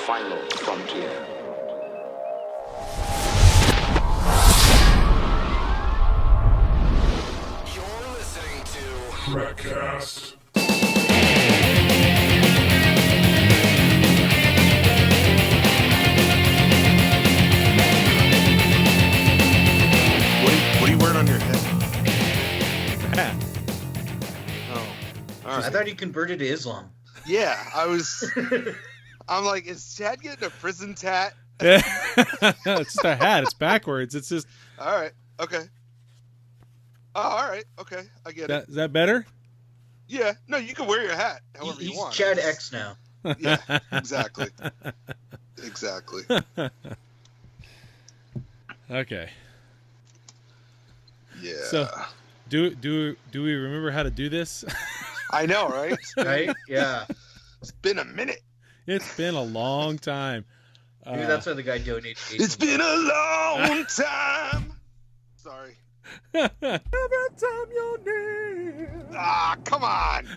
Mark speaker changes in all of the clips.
Speaker 1: final frontier.
Speaker 2: You're listening to
Speaker 3: TrekCast.
Speaker 4: What are you wearing on your head?
Speaker 5: Hat.
Speaker 4: Oh, all right.
Speaker 6: I thought he converted to Islam.
Speaker 4: Yeah, I'm like, is Chad getting a prison tat?
Speaker 5: It's just a hat. It's backwards. It's just.
Speaker 4: All right. Okay. Oh, all right. Okay. I get it.
Speaker 5: Is that better?
Speaker 4: Yeah. No, you can wear your hat however you
Speaker 6: He's
Speaker 4: want.
Speaker 6: Chad X now.
Speaker 4: Yeah. Exactly. Exactly.
Speaker 5: Okay.
Speaker 4: Yeah.
Speaker 5: So, do we remember how to do this?
Speaker 4: I know, right?
Speaker 6: Right? Yeah.
Speaker 4: It's been a minute.
Speaker 5: It's been a long time.
Speaker 6: Maybe that's why the guy donated.
Speaker 4: It's been a long time. Sorry.
Speaker 5: Every time you're near.
Speaker 4: Ah, come on.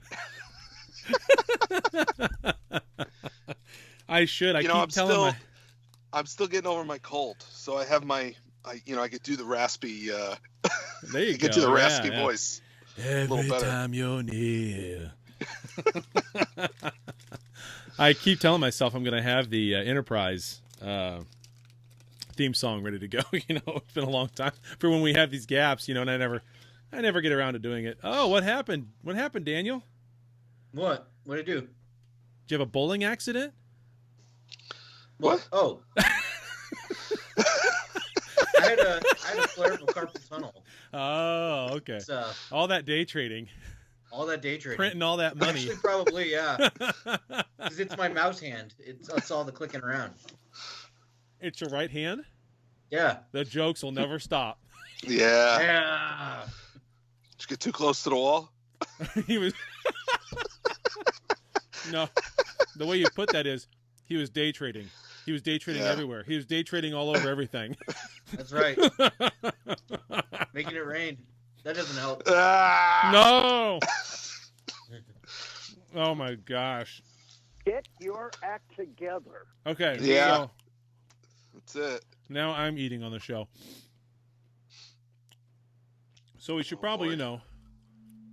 Speaker 5: I should. I keep telling
Speaker 4: I'm still getting over my cold, so I have I could do the raspy.
Speaker 5: There you
Speaker 4: I could
Speaker 5: go.
Speaker 4: do the raspy
Speaker 5: Yeah.
Speaker 4: voice.
Speaker 5: Every
Speaker 4: better.
Speaker 5: time you're near. I keep telling myself I'm going to have the Enterprise theme song ready to go. It's been a long time for when we have these gaps, and I never get around to doing it. Oh, what happened? What happened, Daniel?
Speaker 6: What? What'd I do?
Speaker 5: Did you have a bowling accident?
Speaker 4: What?
Speaker 6: Oh. I had a flare of a carpal tunnel.
Speaker 5: Oh, okay.
Speaker 6: It's,
Speaker 5: All that day trading,
Speaker 6: all that day trading.
Speaker 5: printing all that money.
Speaker 6: Actually, probably, yeah. Because it's my mouse hand. It's all the clicking around.
Speaker 5: It's your right hand?
Speaker 6: Yeah.
Speaker 5: The jokes will never stop.
Speaker 4: Yeah.
Speaker 6: Yeah.
Speaker 4: Did you get too close to the wall?
Speaker 5: He was. No, the way you put that is he was day trading. He was day trading everywhere. He was day trading all over everything.
Speaker 6: That's right. Making it rain. That doesn't help.
Speaker 4: Ah!
Speaker 5: No. Oh my gosh.
Speaker 7: Get your act together.
Speaker 5: Okay.
Speaker 4: Yeah.
Speaker 5: So
Speaker 4: That's it.
Speaker 5: now I'm eating on the show. So we should probably,
Speaker 4: boy.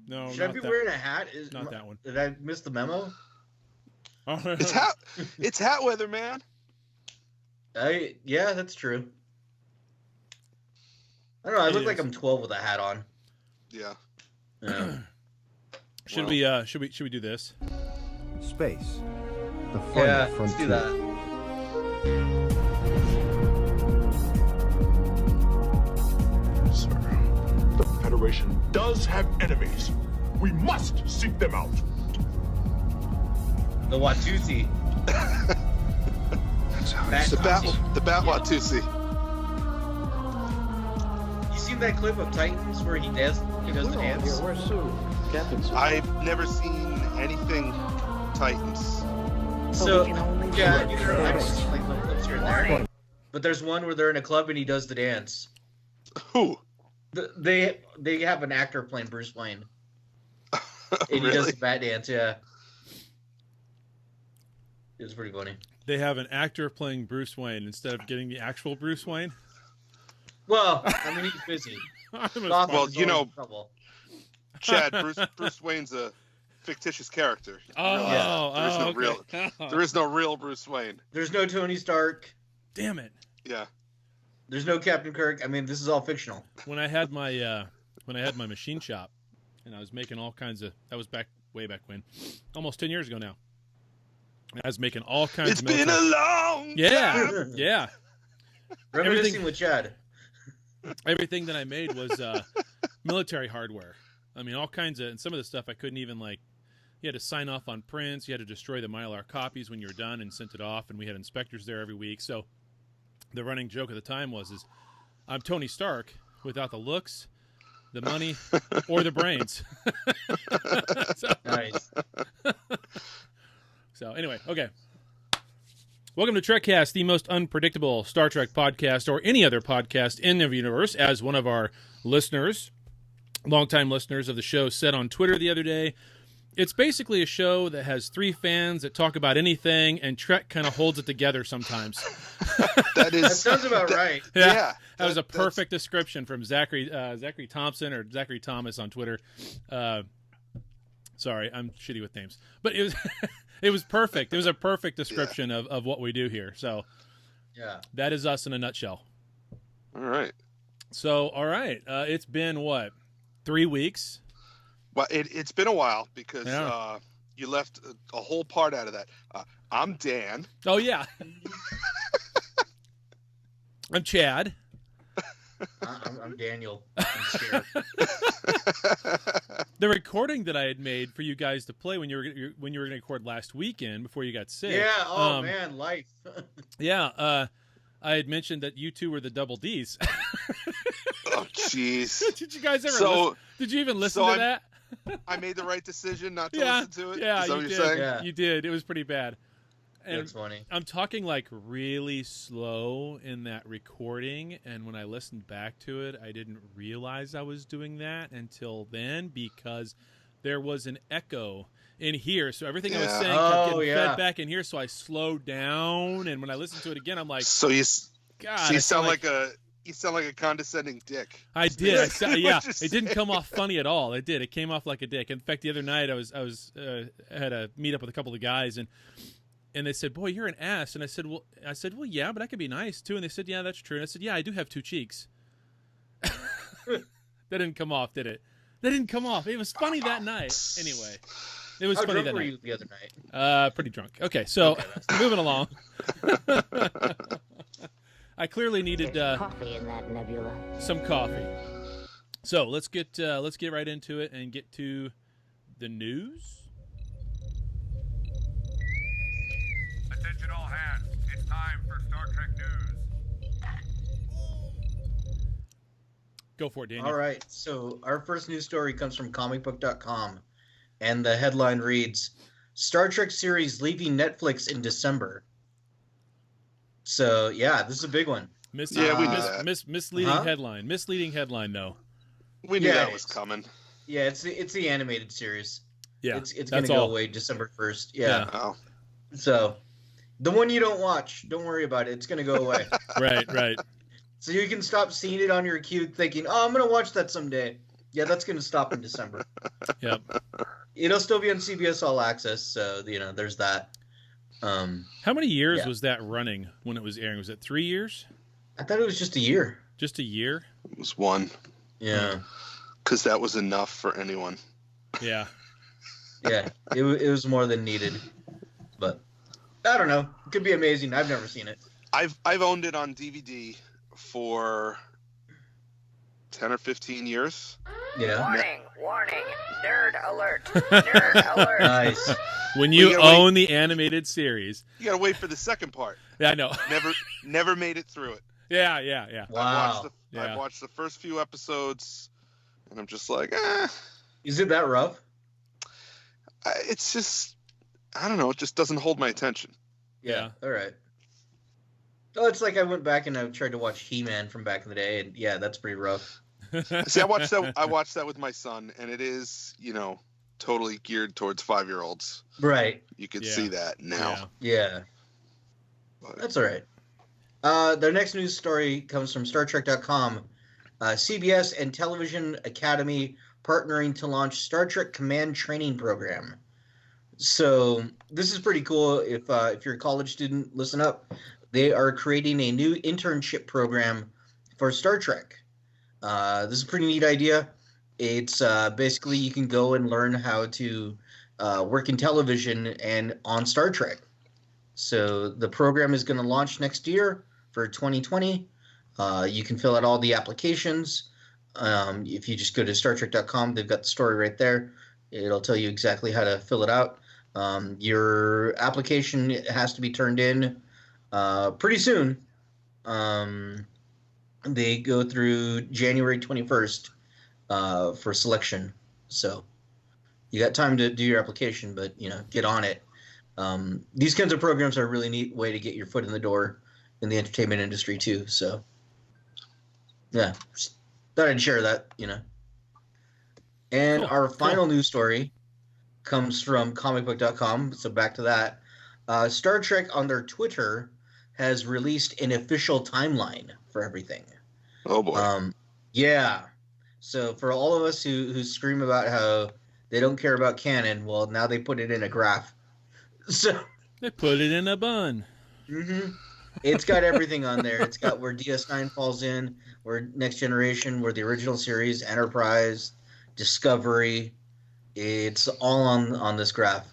Speaker 5: No,
Speaker 6: Should I
Speaker 5: not
Speaker 6: be
Speaker 5: that.
Speaker 6: wearing a hat?
Speaker 5: Not that one.
Speaker 6: Did I miss the memo?
Speaker 4: It's hat weather, man.
Speaker 6: Yeah, that's true. I don't know. I
Speaker 5: It
Speaker 6: look like
Speaker 5: is.
Speaker 6: I'm 12 with a hat on.
Speaker 4: Yeah.
Speaker 6: Yeah.
Speaker 5: Should we do this?
Speaker 8: Space. The final
Speaker 6: Yeah,
Speaker 8: frontier.
Speaker 6: let's do that.
Speaker 3: Sir, the Federation does have enemies. We must seek them out.
Speaker 6: The Watusi.
Speaker 8: That's how
Speaker 6: Matt
Speaker 4: The Bat Watusi.
Speaker 6: You seen that clip of Titans where he does the dance?
Speaker 7: Where's Sue? Captain Sue.
Speaker 4: I've never seen anything Titans.
Speaker 6: So
Speaker 7: we can only
Speaker 6: yeah,
Speaker 7: do it.
Speaker 6: either I've seen like little clips here and there. But there's one where they're in a club and he does the dance.
Speaker 4: Who?
Speaker 6: They have an actor playing Bruce Wayne, and he does
Speaker 4: Really?
Speaker 6: the bat dance. Yeah, it was pretty funny.
Speaker 5: They have an actor playing Bruce Wayne instead of getting the actual Bruce Wayne.
Speaker 6: Well, I mean he's busy.
Speaker 5: I'm
Speaker 6: Gotham
Speaker 4: Well,
Speaker 6: is
Speaker 4: you
Speaker 6: always
Speaker 4: know-
Speaker 6: in trouble.
Speaker 4: Chad, Bruce Wayne's a fictitious character. You
Speaker 5: Oh,
Speaker 4: realize that. There is no
Speaker 5: okay.
Speaker 4: real. There is no real Bruce Wayne.
Speaker 6: There's no Tony Stark.
Speaker 5: Damn it!
Speaker 4: Yeah.
Speaker 6: There's no Captain Kirk. I mean, this is all fictional.
Speaker 5: When I had my machine shop, and I was making all kinds of way back when, almost 10 years ago now. I was making all kinds
Speaker 4: It's
Speaker 5: of
Speaker 4: been a
Speaker 5: military-
Speaker 4: long
Speaker 5: yeah,
Speaker 4: time.
Speaker 5: yeah.
Speaker 6: Reminiscing with Chad.
Speaker 5: Everything that I made was military hardware. I mean, all kinds of, and some of the stuff I couldn't even you had to sign off on prints. You had to destroy the Mylar copies when you were done and sent it off. And we had inspectors there every week. So the running joke at the time is I'm Tony Stark without the looks, the money, or the brains.
Speaker 6: Nice.
Speaker 5: So anyway, okay. Welcome to TrekCast, the most unpredictable Star Trek podcast or any other podcast in the universe, as one of our listeners, longtime listeners of the show, said on Twitter the other day. It's basically a show that has 3 fans that talk about anything, and Trek kind of holds it together sometimes.
Speaker 4: That is
Speaker 6: That sounds about right.
Speaker 4: yeah.
Speaker 5: That was a perfect description from Zachary Thompson or Zachary Thomas on Twitter. Sorry, I'm shitty with names, but it was it was perfect. It was a perfect description of what we do here. So
Speaker 6: Yeah.
Speaker 5: that is us in a nutshell.
Speaker 4: All right.
Speaker 5: So all right, it's been what, 3 weeks?
Speaker 4: Well, it's been a while because
Speaker 5: Yeah.
Speaker 4: you left a whole part out of that. I'm Dan.
Speaker 5: Oh yeah, I'm Chad.
Speaker 6: I'm Daniel. I'm scared.
Speaker 5: The recording that I had made for you guys to play when you were going to record last weekend before you got sick.
Speaker 6: Yeah. Oh man, life.
Speaker 5: Yeah. I had mentioned that you two were the double Ds.
Speaker 4: Oh, jeez.
Speaker 5: Did you guys ever?
Speaker 4: So-
Speaker 5: did you even listen
Speaker 4: so
Speaker 5: to that?
Speaker 4: I made the right decision not to
Speaker 5: Yeah.
Speaker 4: listen to it.
Speaker 5: Yeah,
Speaker 4: Is that
Speaker 5: you
Speaker 4: what
Speaker 5: did.
Speaker 4: you're saying?
Speaker 6: Yeah.
Speaker 5: You did. It was pretty bad. And
Speaker 6: That's funny.
Speaker 5: I'm talking like really slow in that recording, and when I listened back to it, I didn't realize I was doing that until then because there was an echo in here. So everything I was
Speaker 4: Yeah.
Speaker 5: saying kept
Speaker 6: Oh,
Speaker 5: getting
Speaker 6: yeah.
Speaker 5: fed back in here, so I slowed down, and when I listened to it again, I'm like,
Speaker 4: So you
Speaker 5: God,
Speaker 4: so you
Speaker 5: I
Speaker 4: sound like a condescending dick.
Speaker 5: I did. Yeah,
Speaker 4: What you're
Speaker 5: it didn't
Speaker 4: saying.
Speaker 5: come off funny at all. It did. It came off like a dick. In fact, the other night I had a meet up with a couple of guys, and they said, "Boy, you're an ass." And I said, "Well, yeah, but I could be nice too." And they said, "Yeah, that's true." And I said, "Yeah, I do have 2 cheeks." That didn't come off, did it? That didn't come off. It was funny that night. Anyway, it was
Speaker 6: How
Speaker 5: funny
Speaker 6: drunk
Speaker 5: that
Speaker 6: were
Speaker 5: night.
Speaker 6: you the other night?
Speaker 5: Pretty drunk. Okay, so moving along. I clearly needed
Speaker 1: coffee in that nebula.
Speaker 5: some coffee. So let's get right into it and get to the news.
Speaker 9: Attention all hands. It's time for Star Trek news.
Speaker 5: Go for it, Daniel.
Speaker 6: All right. So our first news story comes from comicbook.com, and the headline reads, Star Trek series leaving Netflix in December. So, yeah, this is a big one.
Speaker 4: Yeah, we knew that.
Speaker 5: Misleading
Speaker 6: Huh?
Speaker 5: headline. Misleading headline, though.
Speaker 4: We knew
Speaker 6: Yeah,
Speaker 4: that
Speaker 6: it
Speaker 4: was
Speaker 6: is.
Speaker 4: coming.
Speaker 6: Yeah, it's the animated series.
Speaker 5: Yeah,
Speaker 6: It's going
Speaker 5: that's
Speaker 6: to go
Speaker 5: all.
Speaker 6: away December 1st. Yeah.
Speaker 4: Oh.
Speaker 6: So, the one you don't watch, don't worry about it. It's going to go away.
Speaker 5: Right.
Speaker 6: So you can stop seeing it on your queue thinking, oh, I'm going to watch that someday. Yeah, that's going to stop in December.
Speaker 5: Yep.
Speaker 6: It'll still be on CBS All Access, so, there's that.
Speaker 5: How many years
Speaker 6: Yeah.
Speaker 5: was that running when it was airing? Was it 3 years?
Speaker 6: I thought it was just a year.
Speaker 5: Just a year?
Speaker 4: It was 1.
Speaker 6: Yeah.
Speaker 4: Because that was enough for anyone.
Speaker 5: Yeah.
Speaker 6: Yeah, it was more than needed. But, I don't know. It could be amazing. I've never seen it.
Speaker 4: I've owned it on DVD for 10 or 15 years.
Speaker 6: Yeah.
Speaker 1: Warning, nerd alert, nerd alert.
Speaker 6: Nice.
Speaker 5: When
Speaker 4: Well,
Speaker 5: you
Speaker 4: you gotta
Speaker 5: own the animated series.
Speaker 4: You gotta wait for the second part.
Speaker 5: Yeah, I know.
Speaker 4: Never made it through it.
Speaker 5: Yeah.
Speaker 6: Wow.
Speaker 4: I've watched the first few episodes, and I'm just like,
Speaker 6: Is it that rough?
Speaker 4: it's just, I don't know, it just doesn't hold my attention.
Speaker 5: Yeah.
Speaker 6: All right. Oh, it's like I went back and I tried to watch He-Man from back in the day, and yeah, that's pretty rough.
Speaker 4: See, I watched that with my son, and it is, totally geared towards 5-year-olds.
Speaker 6: Right.
Speaker 4: You can
Speaker 5: Yeah.
Speaker 4: see that now.
Speaker 6: Yeah.
Speaker 4: But-
Speaker 6: That's all right. Their next news story comes from StarTrek.com. CBS and Television Academy partnering to launch Star Trek Command Training Program. So this is pretty cool. If you're a college student, listen up. They are creating a new internship program for Star Trek. This is a pretty neat idea. It's basically you can go and learn how to work in television and on Star Trek. So the program is going to launch next year for 2020. You can fill out all the applications. If you just go to StarTrek.com, they've got the story right there. It'll tell you exactly how to fill it out. Your application has to be turned in pretty soon. They go through January 21st for selection. So you got time to do your application, but get on it. These kinds of programs are a really neat way to get your foot in the door in the entertainment industry too. So yeah, just thought I'd share that, And
Speaker 5: Cool,
Speaker 6: our final news story comes from comicbook.com. So back to that. Star Trek on their Twitter has released an official timeline for everything.
Speaker 4: Oh boy.
Speaker 6: Yeah. So for all of us who scream about how they don't care about canon, well, now they put it in a graph. So
Speaker 5: They put it in a bun.
Speaker 6: mm-hmm. It's got everything on there. It's got where DS9 falls in, where Next Generation, where the original series, Enterprise, Discovery. It's all on this graph.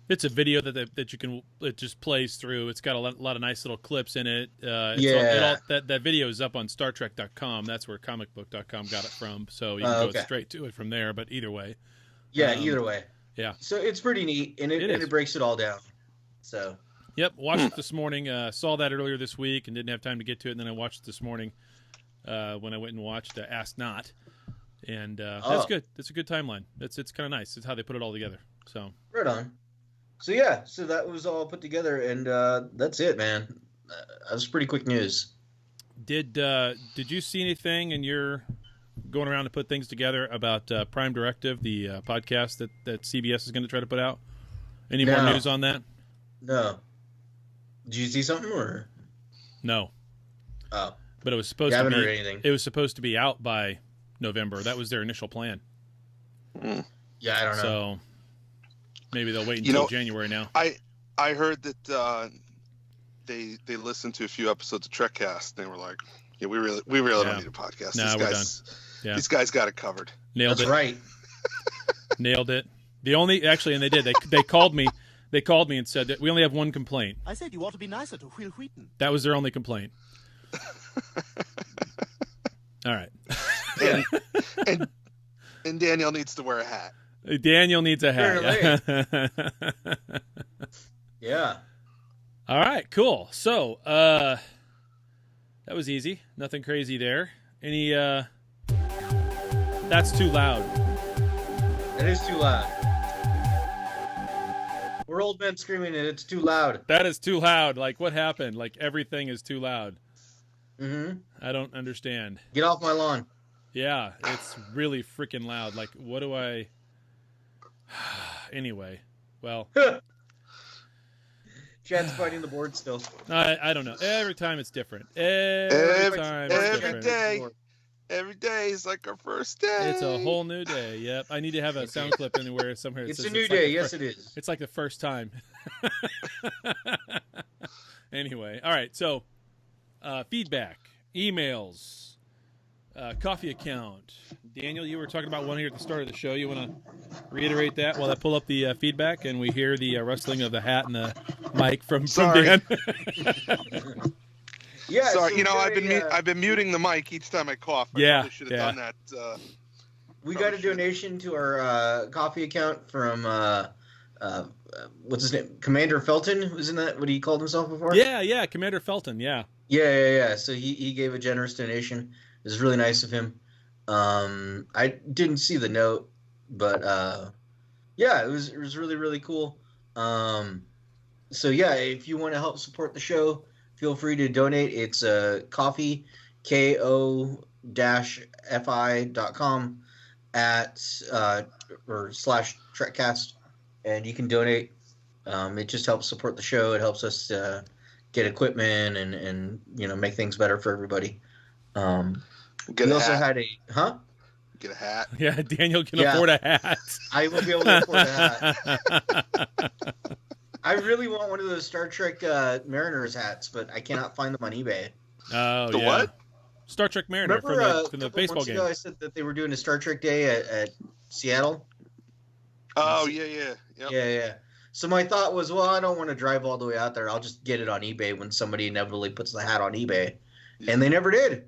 Speaker 5: It's a video that you can, it just plays through. It's got a lot of nice little clips in it. That video is up on StarTrek.com. That's where comicbook.com got it from. So you can go straight to it from there. But either way.
Speaker 6: Yeah, either way.
Speaker 5: Yeah.
Speaker 6: So it's pretty neat, and it breaks it all down. So.
Speaker 5: Yep, watched it this morning. Saw that earlier this week and didn't have time to get to it. And then I watched it this morning when I went and watched Ask Not. And that's good. It's a good timeline. It's kind of nice. It's how they put it all together. So
Speaker 6: right on. So yeah, so that was all put together, and that's it, man. That was pretty quick news.
Speaker 5: Did you see anything in your going around to put things together about Prime Directive, the podcast that CBS is going to try to put out? Any more news on that?
Speaker 6: No. Did you see something or?
Speaker 5: No.
Speaker 6: Oh.
Speaker 5: But it was supposed
Speaker 6: I
Speaker 5: to
Speaker 6: haven't
Speaker 5: be.
Speaker 6: heard anything.
Speaker 5: It was supposed to be out by November. That was their initial plan.
Speaker 6: Yeah, I don't know.
Speaker 5: So maybe they'll wait until January now.
Speaker 4: I heard that they listened to a few episodes of TrekCast and they were like, yeah, we really don't need a podcast.
Speaker 5: No, we're done. Yeah.
Speaker 4: These guys got it covered.
Speaker 5: Nailed
Speaker 6: That's
Speaker 5: it.
Speaker 6: right.
Speaker 5: Nailed it. And they did. They called me. They called me and said that we only have one complaint.
Speaker 10: I said you ought to be nicer to Will Wheaton.
Speaker 5: That was their only complaint. All right.
Speaker 4: And Daniel needs to wear a hat.
Speaker 5: Daniel needs a hat.
Speaker 6: Yeah.
Speaker 5: All right, cool. So, that was easy. Nothing crazy there. Any, that's too loud.
Speaker 6: That is too loud. We're old men screaming it. It's too loud.
Speaker 5: That is too loud. Like, what happened? Like, everything is too loud.
Speaker 6: Mm-hmm.
Speaker 5: I don't understand.
Speaker 6: Get off my lawn.
Speaker 5: Yeah, it's really freaking loud. Like, what do I... Anyway, well...
Speaker 6: Chad's fighting the board still.
Speaker 5: I don't know. Every time it's different. Every
Speaker 4: day is like our first day.
Speaker 5: It's a whole new day. Yep. I need to have a sound clip anywhere somewhere.
Speaker 6: It's a new day. Yes, it is.
Speaker 5: It's like the first time. Anyway. All right. So, feedback, emails, coffee account. Daniel, you were talking about one here at the start of the show. You want to reiterate that while I pull up the feedback and we hear the rustling of the hat and the mic from Dan?
Speaker 6: Yeah,
Speaker 4: sorry.
Speaker 6: so
Speaker 4: I've been muting the mic each time I cough. I probably should have done that.
Speaker 6: We got a donation to our coffee account from what's his name, Commander Felton. Wasn't that what he called himself before?
Speaker 5: Yeah, Commander Felton. Yeah.
Speaker 6: So he gave a generous donation. It was really nice of him. I didn't see the note, but it was really, really cool. So yeah, if you want to help support the show, feel free to donate. It's coffee, ko-fi.com /TrekCast, and you can donate. It just helps support the show. It helps us get equipment and make things better for everybody.
Speaker 4: Get a hat.
Speaker 5: Yeah, Daniel can afford a hat.
Speaker 6: I will be able to afford a hat. I really want one of those Star Trek Mariners hats, but I cannot find them on eBay.
Speaker 5: Oh,
Speaker 4: the what?
Speaker 5: Star Trek Mariner from the baseball game.
Speaker 6: Ago I said that they were doing a Star Trek day at Seattle.
Speaker 4: Oh, yeah.
Speaker 6: So my thought was, well, I don't want to drive all the way out there. I'll just get it on eBay when somebody inevitably puts the hat on eBay.
Speaker 4: Yeah.
Speaker 6: And they never did.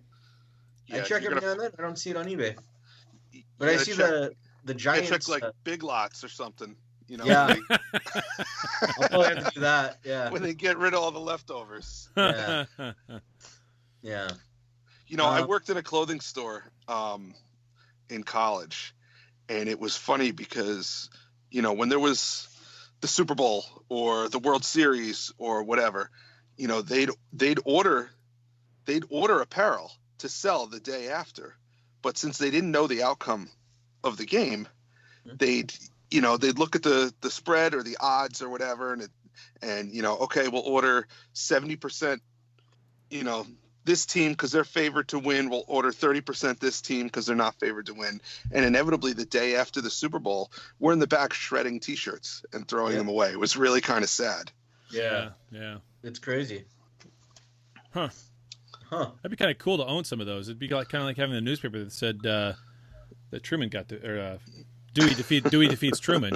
Speaker 4: Yeah,
Speaker 6: I check every now and then. I don't see it on eBay. But I see the Giants.
Speaker 4: Check like Big Lots or something.
Speaker 6: Yeah. I'll probably have to do that. Yeah.
Speaker 4: When they get rid of all the leftovers.
Speaker 6: Yeah. Yeah.
Speaker 4: I worked in a clothing store in college, and it was funny because, when there was the Super Bowl or the World Series or whatever, they'd order apparel to sell the day after. But since they didn't know the outcome of the game, they'd they'd look at the spread or the odds or whatever, and okay, we'll order 70%, this team because they're favored to win. We'll order 30% this team because they're not favored to win. And inevitably, the day after the Super Bowl, we're in the back shredding T-shirts and throwing them away. It was really kind of sad.
Speaker 6: Yeah.
Speaker 5: It's
Speaker 6: crazy.
Speaker 5: Huh. That'd be kind of cool to own some of those. It'd be kind of like having a newspaper that said that Truman got Dewey defeats Truman.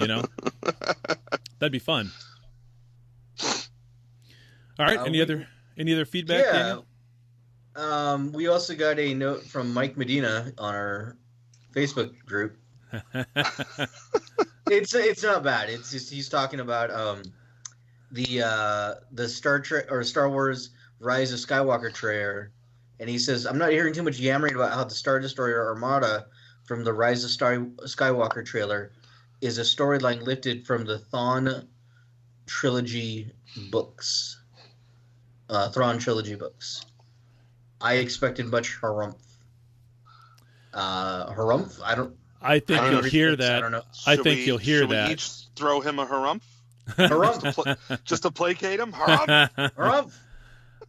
Speaker 5: That'd be fun. All right. Any other feedback? Daniel?
Speaker 6: We also got a note from Mike Medina on our Facebook group. It's not bad. It's just he's talking about the Star Trek or Star Wars Rise of Skywalker trailer, and he says, I'm not hearing too much yammering about how the Star Destroyer Armada from the Rise of Skywalker trailer is a storyline lifted from the Thrawn trilogy books. I expected much harumph. Harumph?
Speaker 5: I think you'll hear that.
Speaker 6: I don't know.
Speaker 5: I think you'll hear that.
Speaker 4: Should we each throw him a harumph?
Speaker 6: Harumph.
Speaker 4: Just to placate him? Harumph.
Speaker 6: Harumph.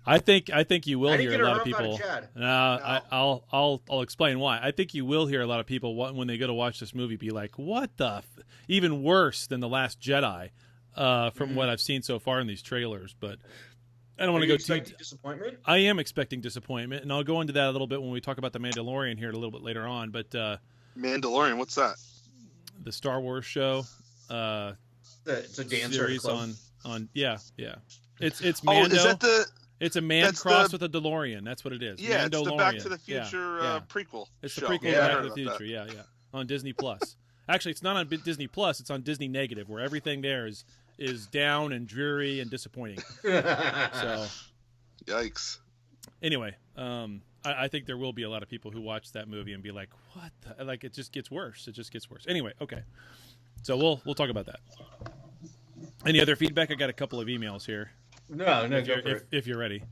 Speaker 5: I think you will
Speaker 6: I
Speaker 5: hear
Speaker 6: didn't
Speaker 5: a
Speaker 6: get
Speaker 5: lot
Speaker 6: a
Speaker 5: of people.
Speaker 6: No.
Speaker 5: I'll explain why. I think you will hear a lot of people when they go to watch this movie be like, "What the?" Even worse than The Last Jedi, from what I've seen so far in these trailers. But I don't want to go too.
Speaker 6: Disappointment?
Speaker 5: I am expecting disappointment, and I'll go into that a little bit when we talk about the Mandalorian here a little bit later on. But
Speaker 4: Mandalorian, what's that?
Speaker 5: The Star Wars show.
Speaker 6: It's a dancer
Speaker 5: series
Speaker 6: club.
Speaker 5: on It's Mando.
Speaker 4: Is that the?
Speaker 5: It's a man crossed with a DeLorean. That's what it is.
Speaker 4: Yeah,
Speaker 5: Mandalorian.
Speaker 4: it's the Back to the Future prequel.
Speaker 5: It's the
Speaker 4: show.
Speaker 5: prequel
Speaker 4: Yeah,
Speaker 5: Back to the Future. Yeah. On Disney Plus. Actually, it's not on Disney Plus. It's on Disney Negative, where everything there is down and dreary and disappointing. So,
Speaker 4: yikes.
Speaker 5: Anyway, I think there will be a lot of people who watch that movie and be like, "What?" Like, it just gets worse. It just gets worse. Anyway, okay. So we'll talk about that. Any other feedback? I got a couple of emails here.
Speaker 6: No, go for it.
Speaker 5: If you're ready.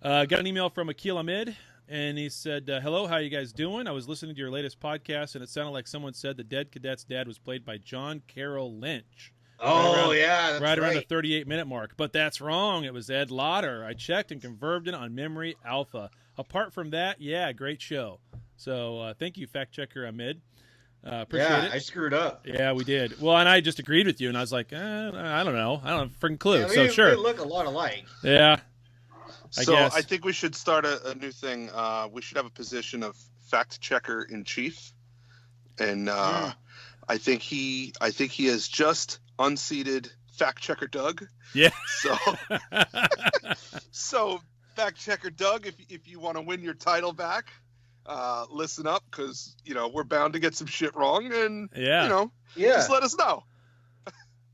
Speaker 5: Got an email from Akil Ahmed, and he said, hello, how you guys doing? I was listening to your latest podcast, and it sounded like someone said the dead cadet's dad was played by John Carroll Lynch.
Speaker 6: That's
Speaker 5: right around the 38-minute mark. But that's wrong. It was Ed Lauder. I checked and confirmed it on Memory Alpha. Apart from that, yeah, great show. So thank you, fact checker Ahmed. Appreciate it.
Speaker 6: I screwed up.
Speaker 5: Yeah, we did. Well, and I just agreed with you, and I was like, I don't know. I don't have a freaking clue.
Speaker 6: Yeah,
Speaker 5: so sure.
Speaker 6: We look a lot alike.
Speaker 5: Yeah. I guess.
Speaker 4: I think we should start a new thing. We should have a position of fact checker in chief, and I think he has just unseated fact checker Doug.
Speaker 5: Yeah.
Speaker 4: So fact checker Doug, if you want to win your title back. Listen up, because we're bound to get some shit wrong, and just let us know.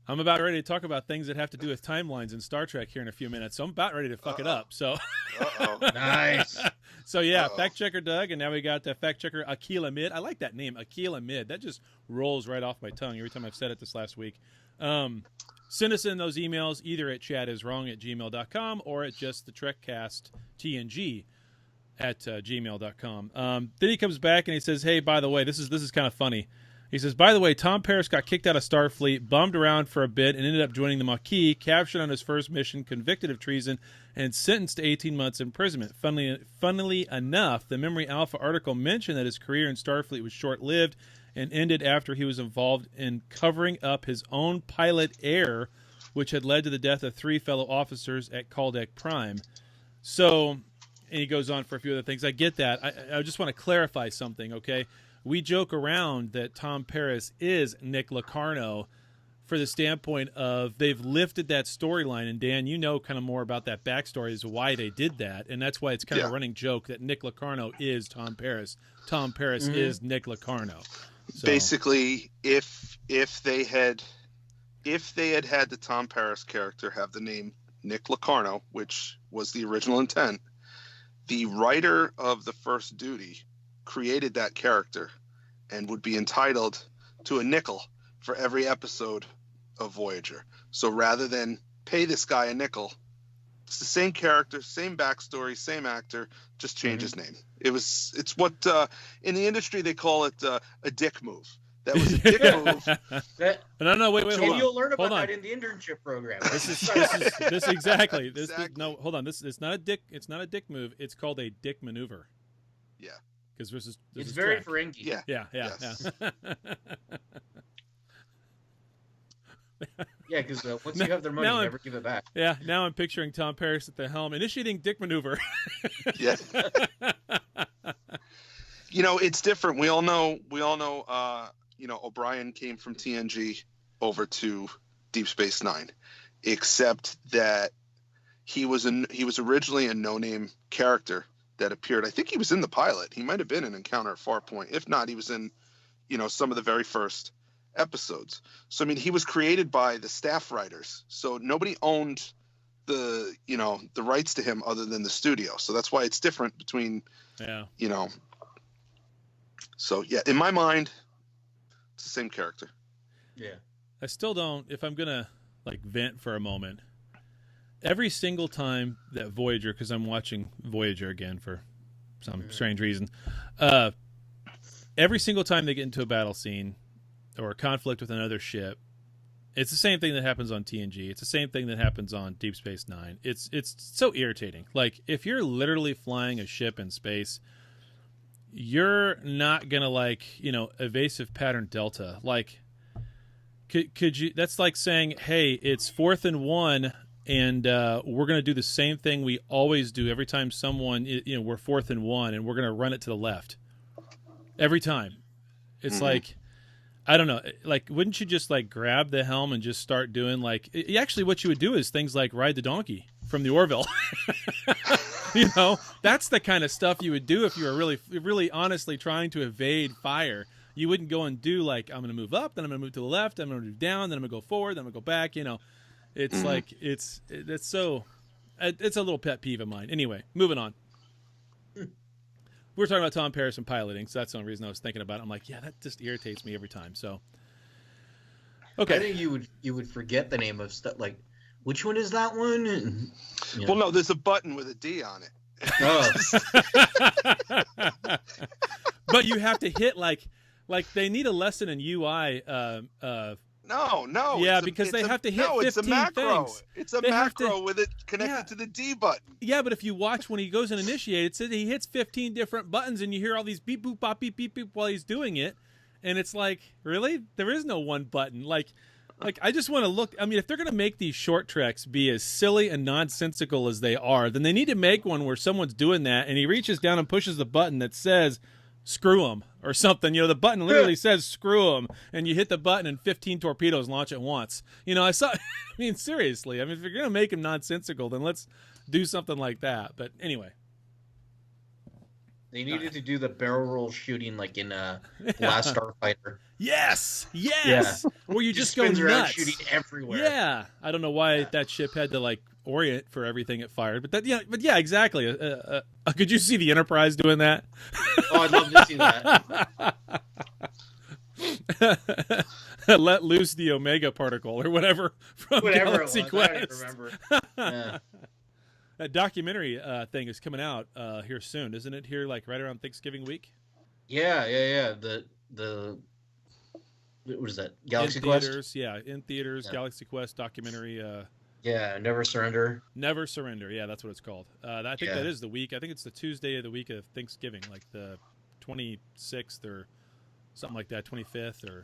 Speaker 5: I'm about ready to talk about things that have to do with timelines in Star Trek here in a few minutes, so I'm about ready to fuck it up. So
Speaker 6: nice.
Speaker 5: So fact checker Doug, and now we got fact checker Akil Ahmed. I like that name, Akil Ahmed. That just rolls right off my tongue every time I've said it this last week. Send us in those emails either at chatiswrong@gmail.com or at just the TrekCast TNG at gmail.com. Then he comes back and he says, hey, by the way, this is kind of funny. He says, by the way, Tom Paris got kicked out of Starfleet, bummed around for a bit, and ended up joining the Maquis, captured on his first mission, convicted of treason, and sentenced to 18 months imprisonment. Funnily enough, the Memory Alpha article mentioned that his career in Starfleet was short-lived and ended after he was involved in covering up his own pilot error, which had led to the death of 3 fellow officers at Caldeck Prime. So... And he goes on for a few other things. I get that. I just want to clarify something, okay? We joke around that Tom Paris is Nick Locarno for the standpoint of they've lifted that storyline. And, Dan, you know kind of more about that backstory as to why they did that. And that's why it's kind of a running joke that Nick Locarno is Tom Paris. Tom Paris is Nick Locarno. So.
Speaker 4: Basically, if they had the Tom Paris character have the name Nick Locarno, which was the original intent, the writer of The First Duty created that character and would be entitled to a nickel for every episode of Voyager. So rather than pay this guy a nickel, it's the same character, same backstory, same actor, just change his name. It's what in the industry they call it a dick move. That was a dick move.
Speaker 5: No, wait, hold
Speaker 6: And
Speaker 5: on.
Speaker 6: you'll learn about
Speaker 5: Hold on.
Speaker 6: that in the internship program.
Speaker 5: This exactly. No, hold on. This it's not a dick. It's not a dick move. It's called a dick maneuver.
Speaker 4: Yeah.
Speaker 5: Because this
Speaker 6: It's
Speaker 5: is
Speaker 6: very
Speaker 5: track.
Speaker 6: Ferengi.
Speaker 4: Yeah.
Speaker 5: Yeah.
Speaker 4: Yes.
Speaker 6: Yeah, because once you have their money,
Speaker 5: now
Speaker 6: you
Speaker 5: I'm-
Speaker 6: never give it back.
Speaker 5: Yeah. Now I'm picturing Tom Paris at the helm initiating dick maneuver.
Speaker 4: Yeah. You know, it's different. We all know. O'Brien came from TNG over to Deep Space Nine, except that he was originally a no-name character that appeared. I think he was in the pilot. He might have been in Encounter at Farpoint. If not, he was in, some of the very first episodes. So I mean, he was created by the staff writers. So nobody owned the rights to him other than the studio. So that's why it's different between.
Speaker 5: Yeah.
Speaker 4: So yeah, in my mind, it's the same character.
Speaker 6: Yeah.
Speaker 5: I still don't. If I'm gonna vent for a moment, every single time that Voyager, because I'm watching Voyager again for some strange reason, every single time they get into a battle scene or a conflict with another ship, it's the same thing that happens on TNG. It's the same thing that happens on Deep Space Nine. It's so irritating. Like, if you're literally flying a ship in space, you're not gonna evasive pattern delta. Like, could you? That's like saying, hey, it's 4th and 1, and we're gonna do the same thing we always do every time someone, we're 4th and 1, and we're gonna run it to the left every time. It's like, I don't know. Like, wouldn't you just grab the helm and just start doing actually what you would do is things like ride the donkey from the Orville. That's the kind of stuff you would do if you were really, really honestly trying to evade fire. You wouldn't go and do I'm going to move up, then I'm going to move to the left, I'm going to move down, then I'm going to go forward, then I'm going to go back. It's it's a little pet peeve of mine. Anyway, moving on. We're talking about Tom Paris and piloting, so that's the only reason I was thinking about it. I'm like, yeah, that just irritates me every time. So, okay.
Speaker 6: I think you would forget the name of stuff. Like, which one is that one? And,
Speaker 4: Well, no, there's a button with a D on it.
Speaker 6: Oh.
Speaker 5: But you have to hit they need a lesson in UI.
Speaker 4: No.
Speaker 5: Yeah, because they have to hit 15
Speaker 4: it's a macro.
Speaker 5: things.
Speaker 4: It's a
Speaker 5: They have
Speaker 4: macro with it connected to the D button.
Speaker 5: Yeah, but if you watch when he goes and initiate, it says he hits 15 different buttons, and you hear all these beep boop bop beep beep beep while he's doing it, and it's like, really? There is no one button. Like I just want to look. I mean, if they're going to make these short treks be as silly and nonsensical as they are, then they need to make one where someone's doing that, and he reaches down and pushes the button that says "screw him" or something. The button literally says "screw him," and you hit the button, and 15 torpedoes launch at once. I saw. I mean, seriously. I mean, if you're going to make him nonsensical, then let's do something like that. But anyway.
Speaker 6: They needed to do the barrel roll shooting like in Last Starfighter.
Speaker 5: Yes.
Speaker 6: Yeah.
Speaker 5: Where you just go
Speaker 6: spins around
Speaker 5: nuts.
Speaker 6: shooting everywhere.
Speaker 5: Yeah. I don't know why that ship had to orient for everything it fired, but yeah, exactly. Could you see the Enterprise doing that?
Speaker 6: Oh, I'd love to see that.
Speaker 5: Let loose the Omega particle or whatever from Galaxy
Speaker 6: it was. I don't
Speaker 5: Quest.
Speaker 6: even remember. Yeah.
Speaker 5: That documentary thing is coming out here soon, isn't it? Here, right around Thanksgiving week.
Speaker 6: Yeah. The what is that? Galaxy
Speaker 5: in
Speaker 6: Quest.
Speaker 5: Theaters, yeah, in theaters.
Speaker 6: Yeah.
Speaker 5: Galaxy Quest documentary.
Speaker 6: Yeah, Never Surrender.
Speaker 5: Never Surrender. Yeah, that's what it's called. I think
Speaker 6: Yeah.
Speaker 5: that is the week. I think it's the Tuesday of the week of Thanksgiving, like the 26th or something like that, 25th or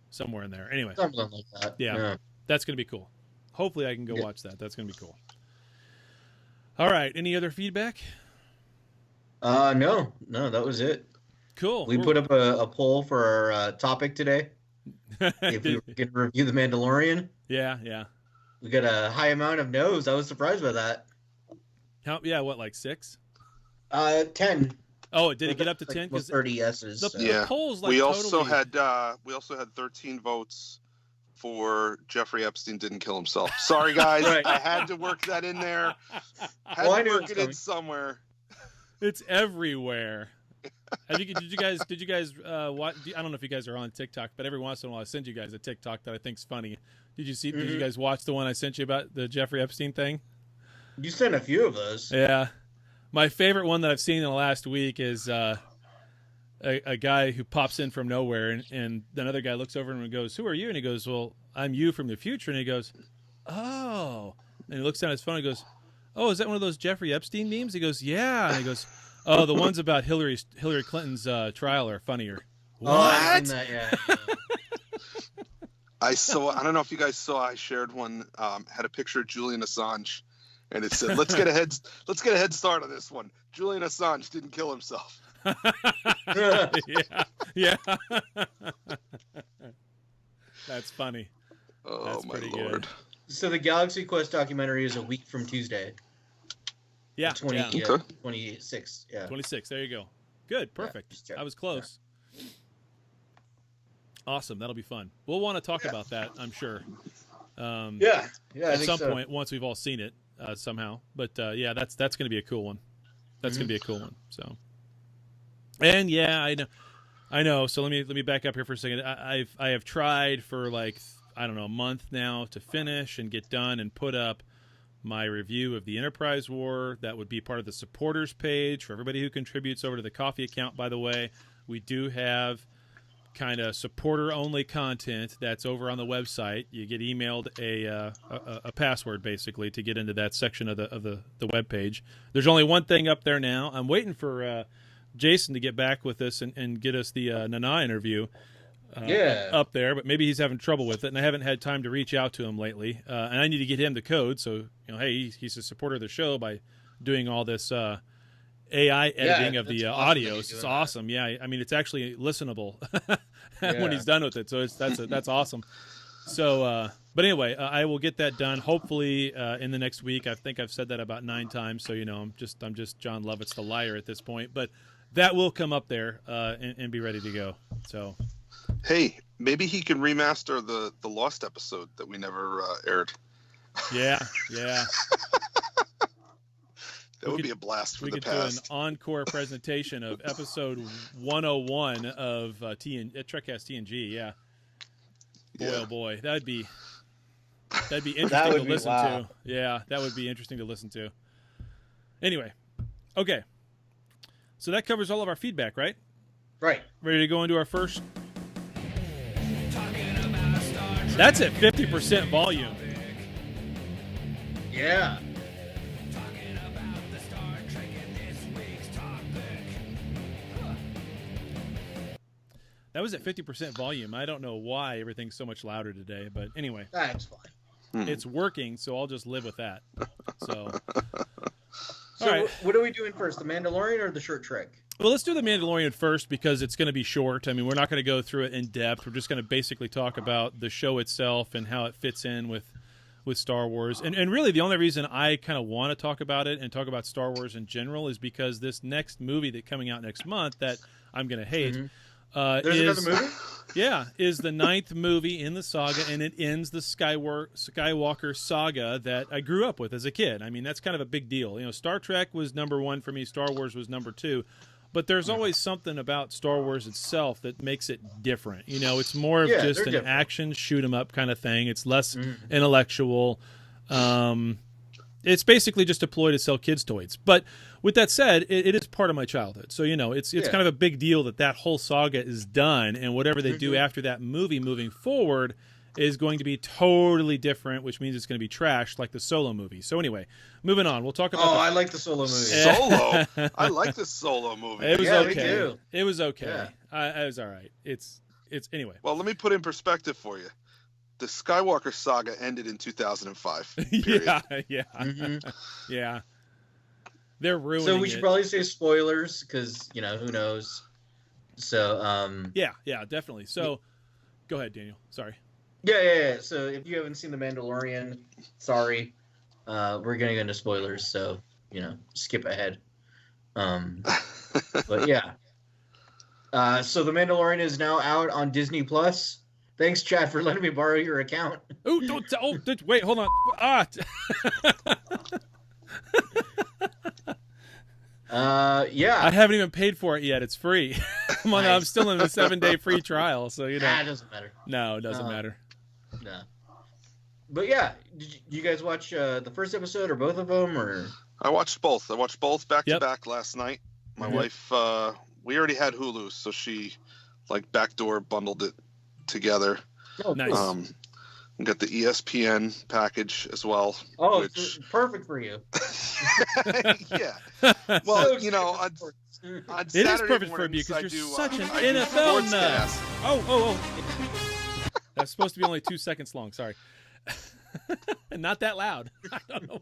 Speaker 5: somewhere in there. Anyway,
Speaker 6: Something like that.
Speaker 5: yeah. That's going to be cool. Hopefully I can go
Speaker 6: Yeah.
Speaker 5: watch that. That's going to be cool. All right. Any other feedback?
Speaker 6: No, that was it.
Speaker 5: Cool.
Speaker 6: We put up a poll for our topic today. If we were going to review The Mandalorian.
Speaker 5: Yeah.
Speaker 6: We got a high amount of no's. I was surprised by that.
Speaker 5: What, 6?
Speaker 6: 10.
Speaker 5: Oh, did it get up to 10?
Speaker 6: 30 yeses.
Speaker 5: The polls
Speaker 4: we
Speaker 5: totally...
Speaker 4: also had 13 votes for Jeffrey Epstein didn't kill himself. Sorry, guys.
Speaker 6: Right.
Speaker 4: I had to work that in there. Had
Speaker 6: I
Speaker 4: to
Speaker 6: knew
Speaker 4: work
Speaker 6: it
Speaker 4: it in
Speaker 6: was
Speaker 4: somewhere.
Speaker 5: It's everywhere. Did you guys watch? I don't know if you guys are on TikTok, but every once in a while I send you guys a TikTok that I think's funny. Did you see? Did you guys watch the one I sent you about the Jeffrey Epstein thing?
Speaker 6: You sent a few of those.
Speaker 5: Yeah. My favorite one that I've seen in the last week is a guy who pops in from nowhere, and another guy looks over and goes, "Who are you?" And he goes, "Well, I'm you from the future." And he goes, "Oh," and he looks down at his phone and goes, "Oh, is that one of those Jeffrey Epstein memes?" He goes, "Yeah," and he goes, "Oh, the ones about Hillary Clinton's trial are funnier."
Speaker 6: Oh, I've seen that, yeah.
Speaker 4: I don't know if you guys saw, I shared one, had a picture of Julian Assange, and it said, let's get a head start on this one. Julian Assange didn't kill himself.
Speaker 5: yeah. That's funny.
Speaker 4: Oh,
Speaker 5: That's
Speaker 4: my
Speaker 5: pretty
Speaker 4: Lord.
Speaker 5: good.
Speaker 6: So the Galaxy Quest documentary is a week from Tuesday.
Speaker 5: Yeah.
Speaker 6: 26. Yeah.
Speaker 5: 26. There you go. Good. Perfect. I was close. Yeah. Awesome. That'll be fun. We'll want to talk about that, I'm sure.
Speaker 6: Yeah.
Speaker 5: At some point, once we've all seen it somehow. But yeah, that's going to be a cool one. That's going to be a cool one. So, and yeah, I know. So let me back up here for a second. I have tried for like, I don't know, a month now to finish and get done and put up my review of the Enterprise War. That would be part of the supporters page for everybody who contributes over to the coffee account. By the way, we do have kind of supporter-only content that's over on the website. You get emailed a password basically to get into that section of the web page. There's only one thing up there now. I'm waiting for Jason to get back with us and get us the Nana interview up there, but maybe he's having trouble with it, and I haven't had time to reach out to him lately. And I need to get him the code, so hey, he's a supporter of the show by doing all this AI editing of the audio. It's awesome. Yeah, I mean it's actually listenable when he's done with it. So that's awesome. So, but anyway, I will get that done hopefully in the next week. I think I've said that about 9 times. So I'm just John Lovitz the liar at this point. But that will come up there and be ready to go. So,
Speaker 4: hey, maybe he can remaster the Lost episode that we never aired.
Speaker 5: Yeah.
Speaker 4: That would be a blast for the past.
Speaker 5: We could do an encore presentation of episode 101 of TrekCast TNG. Yeah. Boy, oh boy, that'd be interesting to listen to. Yeah, that would be interesting to listen to. Anyway, okay. So that covers all of our feedback, right?
Speaker 6: Right.
Speaker 5: Ready to go into our first? That's at 50% volume.
Speaker 6: Yeah.
Speaker 5: That was at 50% volume. I don't know why everything's so much louder today, but anyway.
Speaker 6: That's fine.
Speaker 5: It's working, so I'll just live with that. So
Speaker 6: all right. What are we doing first, the Mandalorian or the short trek?
Speaker 5: Well, let's do the Mandalorian first because it's going to be short. I mean, we're not going to go through it in depth. We're just going to basically talk about the show itself and how it fits in with Star Wars. And really the only reason I kind of want to talk about it and talk about Star Wars in general is because this next movie that's coming out next month that I'm going to hate
Speaker 6: There's another movie?
Speaker 5: Yeah, is the 9th movie in the saga, and it ends the Skywalker saga that I grew up with as a kid. I mean, that's kind of a big deal. Star Trek was number 1 for me. Star Wars was number 2. But there's always something about Star Wars itself that makes it different. It's more of just an action shoot 'em up kind of thing. It's less intellectual. It's basically just a ploy to sell kids' toys. But with that said, it is part of my childhood. So, it's kind of a big deal that whole saga is done. And whatever they do after that movie moving forward is going to be totally different, which means it's going to be trashed like the Solo movie. So anyway, moving on. We'll talk about
Speaker 6: I like the Solo movie.
Speaker 4: Solo? I like the Solo movie.
Speaker 5: It was okay.
Speaker 6: Me too.
Speaker 5: It was okay. Yeah. It was all right. It's anyway.
Speaker 4: Well, let me put in perspective for you. The Skywalker saga ended in 2005.
Speaker 5: Yeah. Yeah. They're ruining it.
Speaker 6: So we should probably say spoilers because, who knows. So,
Speaker 5: Yeah, definitely. So, go ahead, Daniel. Sorry.
Speaker 6: Yeah. So if you haven't seen The Mandalorian, sorry. We're going to go into spoilers, so, skip ahead. But yeah. So The Mandalorian is now out on Disney Plus. Thanks, Chad, for letting me borrow your account.
Speaker 5: Wait, hold on.
Speaker 6: Yeah.
Speaker 5: I haven't even paid for it yet. It's free. I'm still in the 7-day free trial, so
Speaker 6: it doesn't matter.
Speaker 5: No, it doesn't matter.
Speaker 6: No. But yeah, did you guys watch the first episode or both of them? Or
Speaker 4: I watched both. I watched both back to back last night. My wife we already had Hulu, so she like backdoor bundled it together.
Speaker 6: Oh,
Speaker 5: Nice.
Speaker 4: We got the ESPN package as well.
Speaker 6: Oh,
Speaker 4: which...
Speaker 6: it's perfect for you.
Speaker 4: Yeah. Well, you know, on
Speaker 5: It
Speaker 4: Saturday
Speaker 5: is perfect for you
Speaker 4: mornings,
Speaker 5: because you're such an
Speaker 4: I do
Speaker 5: NFL nut.
Speaker 4: Sportscast.
Speaker 5: Oh. That's supposed to be only 2 seconds long. Sorry. Not that loud. I don't know.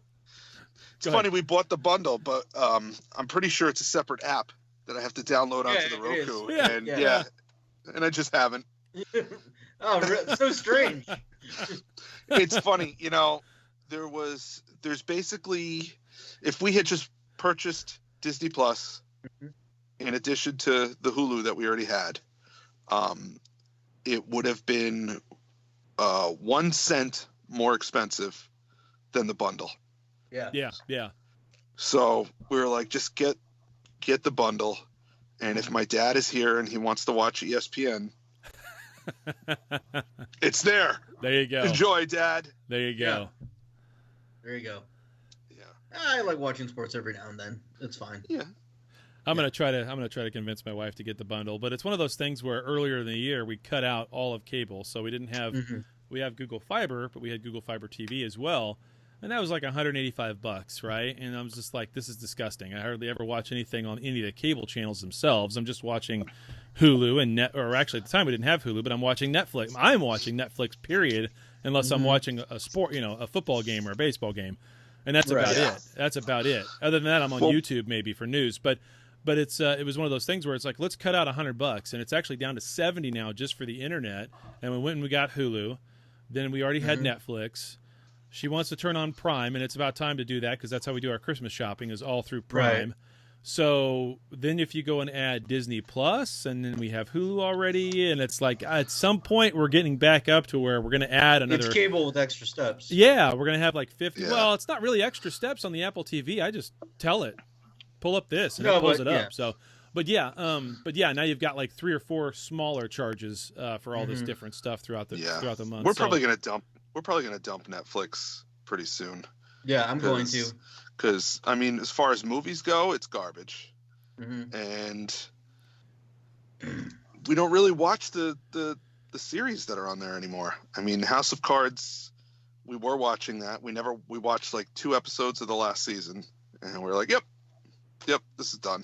Speaker 4: It's funny, we bought the bundle, but I'm pretty sure it's a separate app that I have to download onto the Roku.
Speaker 5: Yeah.
Speaker 4: And and I just haven't.
Speaker 6: So strange.
Speaker 4: It's funny, you know, there's basically, if we had just purchased Disney Plus in addition to the Hulu that we already had, it would have been 1 cent more expensive than the bundle.
Speaker 5: Yeah.
Speaker 4: So we were like, just get the bundle, and if my dad is here and he wants to watch ESPN, it's there.
Speaker 5: There you go.
Speaker 4: Enjoy, Dad.
Speaker 5: There you go.
Speaker 6: Yeah. There you go.
Speaker 4: Yeah.
Speaker 6: I like watching sports every now and then. It's fine.
Speaker 4: Yeah.
Speaker 5: I'm gonna try to convince my wife to get the bundle, but it's one of those things where earlier in the year we cut out all of cable, so we didn't have we have Google Fiber, but we had Google Fiber TV as well, and that was like $185, right? And I was just like, this is disgusting. I hardly ever watch anything on any of the cable channels themselves. I'm just watching Hulu and or actually at the time we didn't have Hulu, but I'm watching Netflix. I'm watching Netflix, period, unless I'm watching a sport, a football game or a baseball game, and that's about it. That's about it. Other than that, I'm on YouTube maybe for news, but it's it was one of those things where it's like, let's cut out $100, and it's actually down to $70 now just for the internet. And we went and we got Hulu, then we already had Netflix. She wants to turn on Prime, and it's about time to do that because that's how we do our Christmas shopping, is all through Prime. Right. So then if you go and add Disney Plus, and then we have Hulu already, and it's like at some point we're getting back up to where we're going to add another.
Speaker 6: It's cable with extra steps.
Speaker 5: Yeah, we're going to have like 50. Yeah. Well, it's not really extra steps on the Apple TV. I just tell it, pull up this, and it pulls it up. So, but yeah, now you've got like 3 or 4 smaller charges for all this different stuff throughout the month.
Speaker 4: We're probably going to dump Netflix pretty soon.
Speaker 6: Yeah, I'm going to.
Speaker 4: Because, I mean, as far as movies go, it's garbage. And we don't really watch the series that are on there anymore. I mean, House of Cards, we were watching that. We watched like 2 episodes of the last season. And we're like, yep, this is done.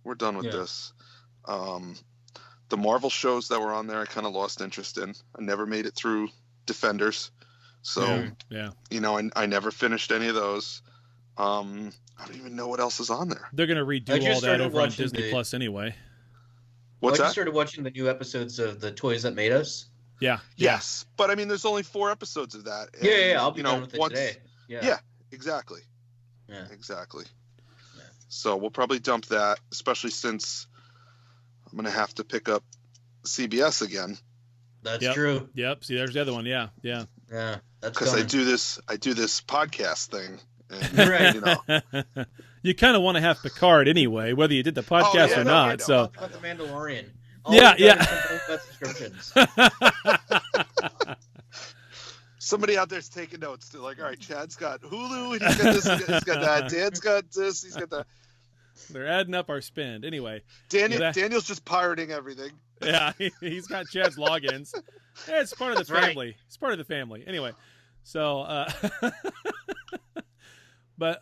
Speaker 4: We're done with this. The Marvel shows that were on there, I kind of lost interest in. I never made it through Defenders. So, I never finished any of those. I don't even know what else is on there.
Speaker 5: They're going to redo all that over on Disney Plus anyway.
Speaker 4: What's that?
Speaker 6: I started watching the new episodes of The Toys That Made Us.
Speaker 5: Yeah.
Speaker 4: Yes. But I mean, there's only 4 episodes of that. And,
Speaker 6: I'll be done with it today.
Speaker 4: Yeah, exactly.
Speaker 6: Yeah.
Speaker 4: Exactly. Yeah. So we'll probably dump that, especially since I'm going to have to pick up CBS again.
Speaker 6: That's true.
Speaker 5: Yep. See, there's the other one. Yeah.
Speaker 6: Yeah. That's
Speaker 4: because I do this podcast thing. And,
Speaker 6: right.
Speaker 5: You kind of want to have Picard anyway, whether you did the podcast or not. So
Speaker 6: about the Mandalorian.
Speaker 5: Subscriptions.
Speaker 4: Somebody out there's taking notes. They're like, all right, Chad's got Hulu, and he's got this, he's got that. Dan's got this, he's got that.
Speaker 5: They're adding up our spend anyway.
Speaker 4: Daniel's just pirating everything.
Speaker 5: Yeah, he's got Chad's logins. Yeah, it's part of the family. Right. It's part of the family. Anyway, so but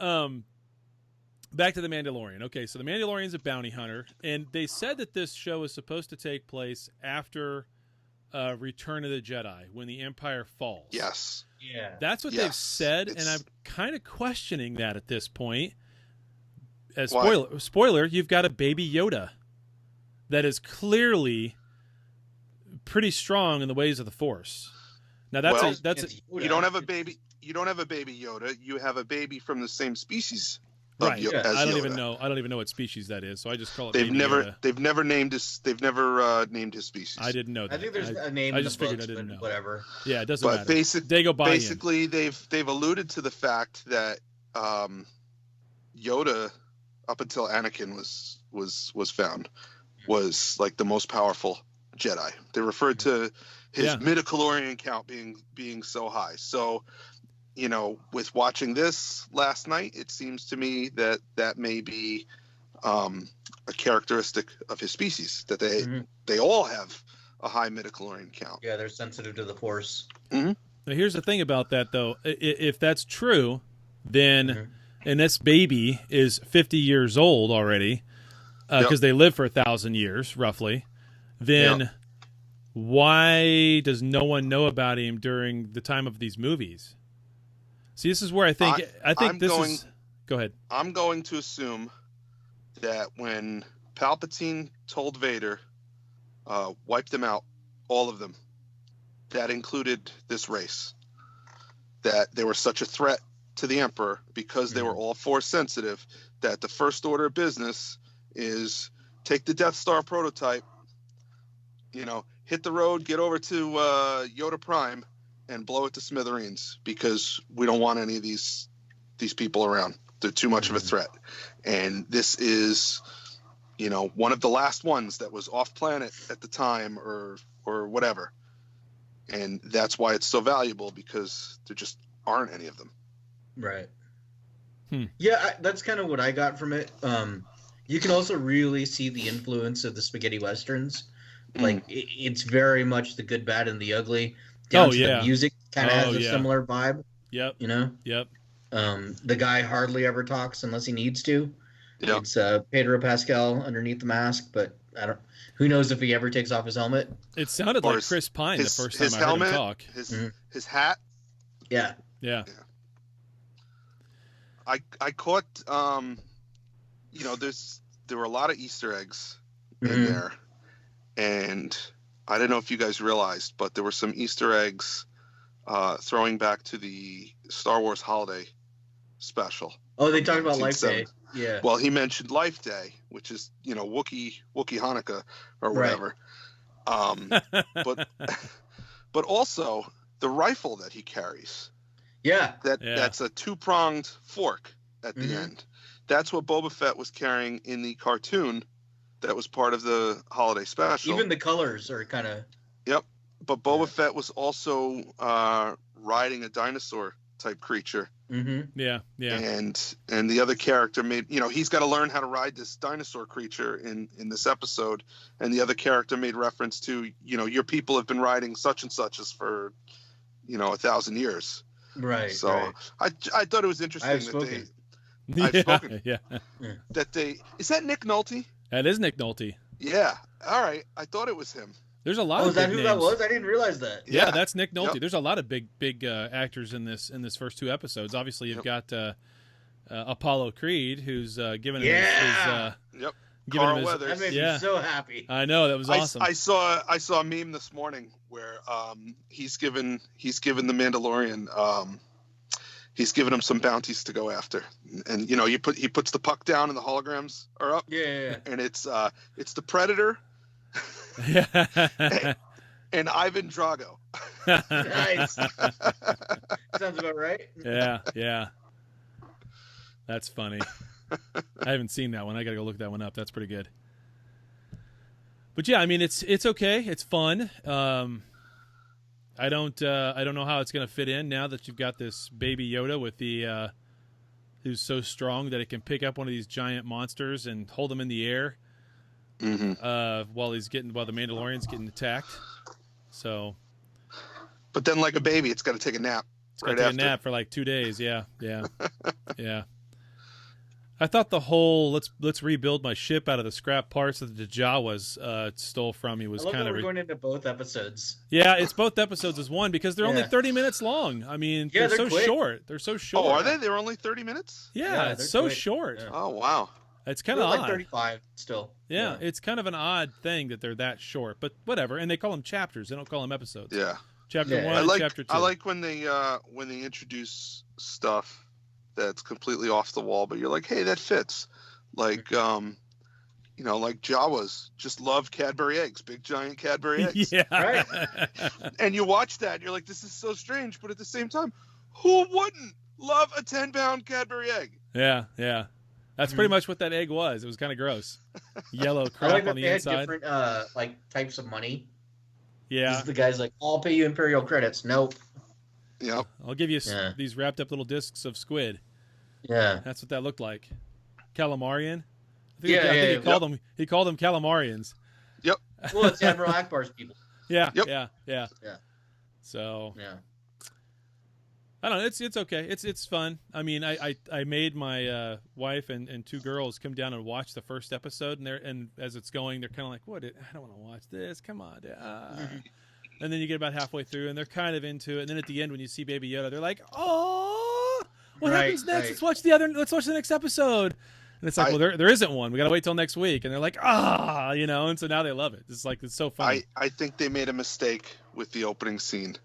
Speaker 5: back to the Mandalorian. Okay, so the Mandalorian's a bounty hunter, and they said that this show is supposed to take place after Return of the Jedi, when the Empire falls.
Speaker 4: Yes.
Speaker 6: Yeah.
Speaker 5: That's what they've said, and I'm kind of questioning that at this point. As spoiler, you've got a Baby Yoda that is clearly pretty strong in the ways of the Force. Now
Speaker 4: you don't have a baby. You don't have a Baby Yoda. You have a baby from the same species.
Speaker 5: Right.
Speaker 4: As
Speaker 5: I don't
Speaker 4: Yoda.
Speaker 5: even know. I don't even know what species that is. So I just call it.
Speaker 4: They've never named his. They've never named his species.
Speaker 5: I didn't know that.
Speaker 6: I think there's a name.
Speaker 5: I
Speaker 6: in
Speaker 5: just
Speaker 6: the
Speaker 5: figured
Speaker 6: books,
Speaker 5: I didn't know.
Speaker 6: Whatever.
Speaker 5: Yeah, it doesn't matter.
Speaker 4: Basically, they've alluded to the fact that Yoda, up until Anakin was found, was like the most powerful Jedi. They referred to his midichlorian count being so high. So, with watching this last night, it seems to me that may be a characteristic of his species, that they all have a high midichlorian count.
Speaker 6: Yeah, they're sensitive to the Force.
Speaker 5: Now, here's the thing about that, though. If that's true, then, and this baby is 50 years old already, because they live for 1,000 years, roughly, then why does no one know about him during the time of these movies? See, this is where I think Go ahead.
Speaker 4: I'm going to assume that when Palpatine told Vader, wipe them out, all of them, that included this race, that they were such a threat to the Emperor because they were all Force sensitive, that the first order of business is take the Death Star prototype, hit the road, get over to Yoda Prime, and blow it to smithereens, because we don't want any of these people around. They're too much of a threat. And this is, one of the last ones that was off planet at the time, or whatever. And that's why it's so valuable, because there just aren't any of them.
Speaker 6: Right. Yeah, that's kind of what I got from it. You can also really see the influence of the spaghetti westerns. Like, it's very much the good, bad, and the ugly. Down to the music kind of has a similar vibe.
Speaker 5: Yep. Yep.
Speaker 6: The guy hardly ever talks unless he needs to.
Speaker 4: Yep.
Speaker 6: It's Pedro Pascal underneath the mask, but who knows if he ever takes off his helmet.
Speaker 5: It sounded like Chris Pine the first time I heard him talk.
Speaker 4: His hat.
Speaker 6: Yeah.
Speaker 4: I caught there were a lot of Easter eggs in there, and I don't know if you guys realized, but there were some Easter eggs throwing back to the Star Wars Holiday Special.
Speaker 6: Oh, they talked about Life Day. Yeah.
Speaker 4: Well, he mentioned Life Day, which is Wookiee Hanukkah or whatever. Right. But also the rifle that he carries.
Speaker 6: Yeah.
Speaker 4: That's a 2-pronged fork at the end. That's what Boba Fett was carrying in the cartoon that was part of the Holiday Special.
Speaker 6: Even the colors are kind of...
Speaker 4: Yep. But Boba Fett was also riding a dinosaur-type creature.
Speaker 5: Yeah.
Speaker 4: And the other character made... he's got to learn how to ride this dinosaur creature in this episode. And the other character made reference to, your people have been riding such and such for, 1,000 years.
Speaker 6: Right.
Speaker 4: So
Speaker 6: right.
Speaker 4: I thought it was interesting
Speaker 6: I've spoken.
Speaker 4: That they... Is that Nick Nolte?
Speaker 5: That is Nick Nolte.
Speaker 4: Yeah. All right. I thought it was him.
Speaker 5: There's a lot
Speaker 6: of
Speaker 5: big names.
Speaker 6: Is that who that was? I didn't realize that.
Speaker 5: Yeah, that's Nick Nolte. Yep. There's a lot of big actors in this first 2 episodes. Obviously, you've got Apollo Creed, who's giving him his
Speaker 4: Carl Weathers.
Speaker 6: That made me so happy.
Speaker 5: I know, that was awesome.
Speaker 4: I saw a meme this morning where he's given the Mandalorian he's given him some bounties to go after, and he puts the puck down and the holograms are up.
Speaker 6: Yeah.
Speaker 4: And it's the Predator. and Ivan Drago.
Speaker 6: Nice. Sounds about right.
Speaker 5: Yeah. That's funny. I haven't seen that one. I got to go look that one up. That's pretty good. But yeah, I mean, it's okay. It's fun. I don't know how it's going to fit in now that you've got this Baby Yoda with the who's so strong that it can pick up one of these giant monsters and hold them in the air while the Mandalorian's getting attacked. So,
Speaker 4: but then, like a baby, it's got to take a nap.
Speaker 5: It's got to take a nap for like 2 days. Yeah. I thought the whole let's rebuild my ship out of the scrap parts that the Jawas stole from me was kind of.
Speaker 6: We're going into both episodes.
Speaker 5: Yeah, it's both episodes as one because they're only 30 minutes long. I mean, they're so
Speaker 6: quick.
Speaker 5: short. They're so short.
Speaker 4: Oh, are they? They're only 30 minutes?
Speaker 5: Yeah, it's so short.
Speaker 6: Yeah.
Speaker 4: Oh, wow.
Speaker 5: It's kind of odd.
Speaker 6: Like 35 still.
Speaker 5: Yeah, it's kind of an odd thing that they're that short, but whatever. And they call them chapters. They don't call them episodes.
Speaker 4: Yeah.
Speaker 5: Chapter 1, Chapter 2.
Speaker 4: I like when they introduce stuff that's completely off the wall, but you're like, hey, that fits. Like, like Jawas just loved Cadbury eggs, big giant Cadbury eggs.
Speaker 5: Yeah.
Speaker 6: Right.
Speaker 4: And you watch that, and you're like, this is so strange, but at the same time, who wouldn't love a 10-pound Cadbury egg?
Speaker 5: Yeah. That's pretty much what that egg was. It was kind of gross. Yellow crap on the inside.
Speaker 6: Had different types of money.
Speaker 5: Yeah.
Speaker 6: The guy's like, I'll pay you Imperial credits. Nope.
Speaker 4: Yep.
Speaker 5: I'll give you these wrapped up little discs of squid.
Speaker 6: Yeah.
Speaker 5: That's what that looked like. Calamarian. I think he called them calamarians.
Speaker 4: Yep.
Speaker 6: Well, it's Admiral Akbar's people.
Speaker 5: Yeah.
Speaker 4: Yep.
Speaker 5: Yeah. So I don't know. It's okay. It's fun. I mean, I made my wife and two girls come down and watch the first episode, and as it's going, they're kind of like, "What? I don't want to watch this. Come on." And then you get about halfway through, and they're kind of into it. And then at the end, when you see Baby Yoda, they're like, "Oh, what happens next?
Speaker 6: Right.
Speaker 5: Let's watch the next episode." And it's like, well, there isn't one. We got to wait till next week. And they're like, and so now they love it. It's like, it's so funny.
Speaker 4: I think they made a mistake with the opening scene.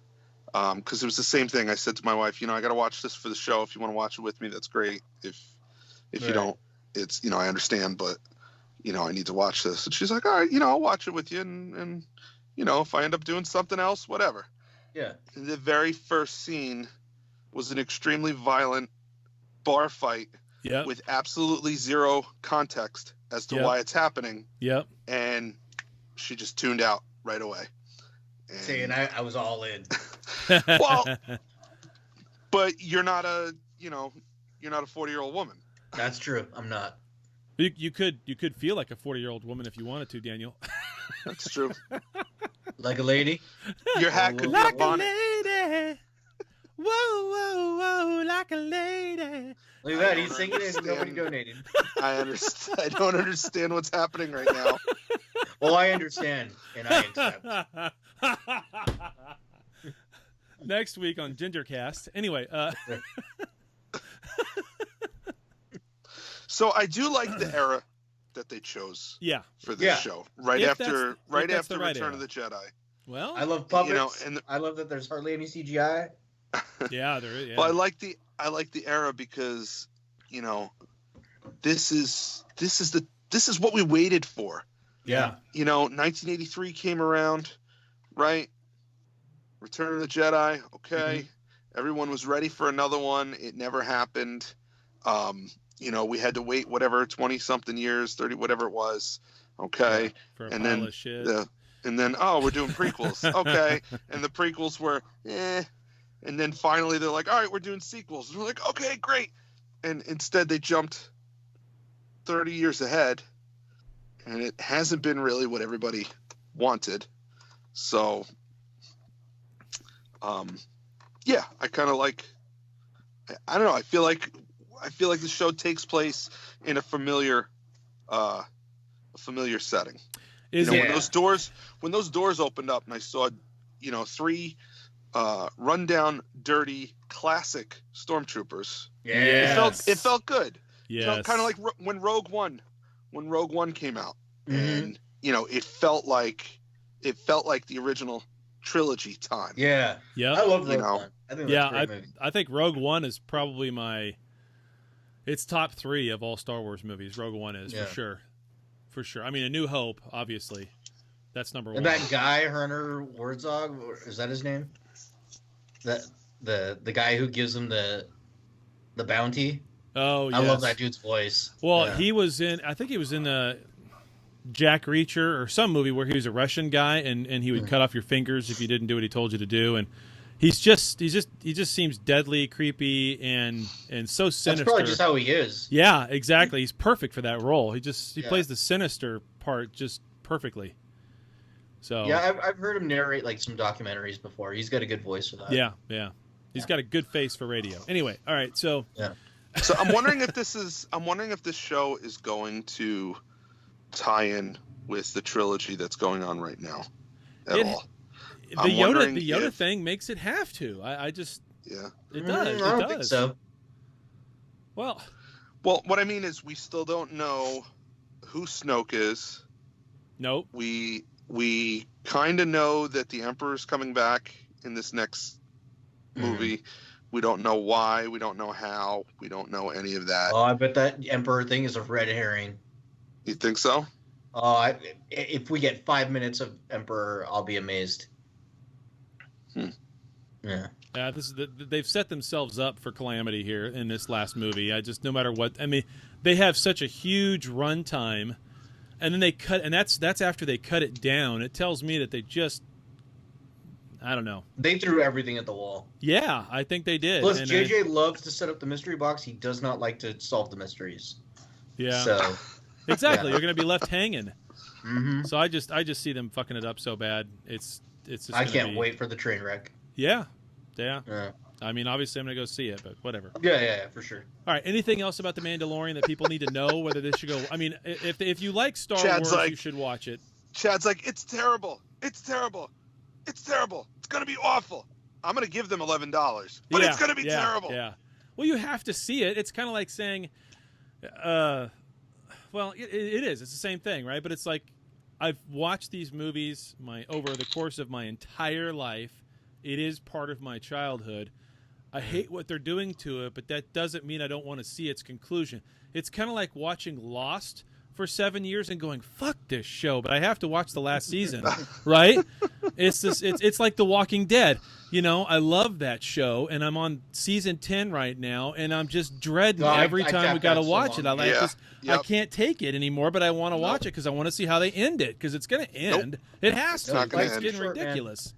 Speaker 4: Because it was the same thing. I said to my wife, I got to watch this for the show. If you want to watch it with me, that's great. If you don't, it's, I understand, but, I need to watch this. And she's like, all right, I'll watch it with you. And if I end up doing something else, whatever.
Speaker 6: Yeah.
Speaker 4: And the very first scene was an extremely violent bar fight.
Speaker 5: Yep.
Speaker 4: With absolutely zero context as to why it's happening.
Speaker 5: Yep.
Speaker 4: And she just tuned out right away.
Speaker 6: And I was all in.
Speaker 4: Well, but you're not a 40-year-old woman.
Speaker 6: That's true. I'm not.
Speaker 5: You could feel like a 40-year-old woman if you wanted to, Daniel.
Speaker 4: That's true.
Speaker 6: Like a lady?
Speaker 4: Your hat could
Speaker 5: like
Speaker 4: be a bonnet.
Speaker 5: lady. Whoa, whoa, whoa, like a lady.
Speaker 6: Look at that. He's singing it and nobody donated.
Speaker 4: I understand. I don't understand what's happening right now.
Speaker 6: Well, I understand, and I accept.
Speaker 5: Next week on GingerCast. Anyway.
Speaker 4: So I do like the era that they chose.
Speaker 5: Yeah.
Speaker 4: For this show, right after
Speaker 5: Return
Speaker 4: Return of the Jedi.
Speaker 5: Well,
Speaker 6: I love puppets. I love that there's hardly any CGI.
Speaker 5: Yeah, there is. Yeah.
Speaker 4: Well, I like the era because, this is what we waited for.
Speaker 6: Yeah.
Speaker 4: 1983 came around, right? Return of the Jedi. Okay. Mm-hmm. Everyone was ready for another one. It never happened. We had to wait 20 something years, 30, whatever it was. Okay.
Speaker 5: Yeah, for a
Speaker 4: and
Speaker 5: pile
Speaker 4: then
Speaker 5: of shit.
Speaker 4: we're doing prequels. Okay. And the prequels were, And then finally they're like, all right, we're doing sequels. And we're like, okay, great. And instead they jumped 30 years ahead. And it hasn't been really what everybody wanted. So, I kind of like, I don't know. I feel like the show takes place in a familiar setting. When those doors opened up and I saw, three rundown, dirty, classic stormtroopers.
Speaker 6: Yeah,
Speaker 4: it felt good.
Speaker 5: Yeah,
Speaker 4: it felt kind of like when Rogue One came out, and it felt like the original trilogy time.
Speaker 6: Yeah, I love Rogue One. I think that's a great movie.
Speaker 5: I think Rogue One is probably it's top 3 of all Star Wars movies. Rogue One is for sure. I mean, A New Hope, obviously, that's number 1.
Speaker 6: And that guy, Werner Herzog, is that his name? The guy who gives him the bounty.
Speaker 5: Oh, yes.
Speaker 6: I love that dude's voice.
Speaker 5: Well, he was in Jack Reacher or some movie where he was a Russian guy and he would cut off your fingers if you didn't do what he told you to do, and he just seems deadly, creepy, and so sinister.
Speaker 6: That's probably just how he is.
Speaker 5: Yeah, exactly. He's perfect for that role. He plays the sinister part just perfectly. So
Speaker 6: yeah, I've heard him narrate like some documentaries before. He's got a good voice for that.
Speaker 5: Yeah. He's got a good face for radio. Anyway, all right, so
Speaker 4: So I'm wondering if this show is going to tie in with the trilogy that's going on right now at all.
Speaker 5: The Yoda thing makes it have to. It does.
Speaker 6: I don't think so.
Speaker 5: Well,
Speaker 4: what I mean is we still don't know who Snoke is.
Speaker 5: Nope.
Speaker 4: We kind of know that the Emperor's coming back in this next movie. We don't know why. We don't know how. We don't know any of that.
Speaker 6: Oh, I bet that Emperor thing is a red herring.
Speaker 4: You think so?
Speaker 6: Oh, if we get 5 minutes of Emperor, I'll be amazed. Yeah.
Speaker 5: They've set themselves up for calamity here in this last movie. No matter what. I mean, they have such a huge runtime, and then they cut, and that's after they cut it down. It tells me that they just, I don't know.
Speaker 6: They threw everything at the wall.
Speaker 5: Yeah, I think they did.
Speaker 6: Plus, JJ loves to set up the mystery box. He does not like to solve the mysteries.
Speaker 5: Yeah.
Speaker 6: So,
Speaker 5: Exactly. You're going to be left hanging.
Speaker 6: Mm-hmm.
Speaker 5: So I just see them fucking it up so bad. It's just.
Speaker 6: I can't wait for the train wreck.
Speaker 5: Yeah.
Speaker 6: Yeah.
Speaker 5: I mean, obviously, I'm going to go see it, but whatever.
Speaker 6: Yeah, for sure.
Speaker 5: All right. Anything else about The Mandalorian that people need to know? Whether they should go? I mean, if you like Star Wars, you should watch it.
Speaker 4: Chad's like, it's terrible. It's terrible. It's terrible. It's going to be awful. I'm going to give them $11, but it's going to be terrible.
Speaker 5: Yeah. Well, you have to see it. It's kind of like saying, well, it is. It's the same thing, right? But it's like I've watched these movies over the course of my entire life. It is part of my childhood. I hate what they're doing to it, but that doesn't mean I don't want to see its conclusion. It's kind of like watching Lost for 7 years and going, fuck this show, but I have to watch the last season, right? It's like The Walking Dead. You know, I love that show, and I'm on season 10 right now, and I'm just dreading every time we got to watch it. I can't take it anymore, but I want to watch it because I want to see how they end it, because it's going to end. It has to. It's getting ridiculous.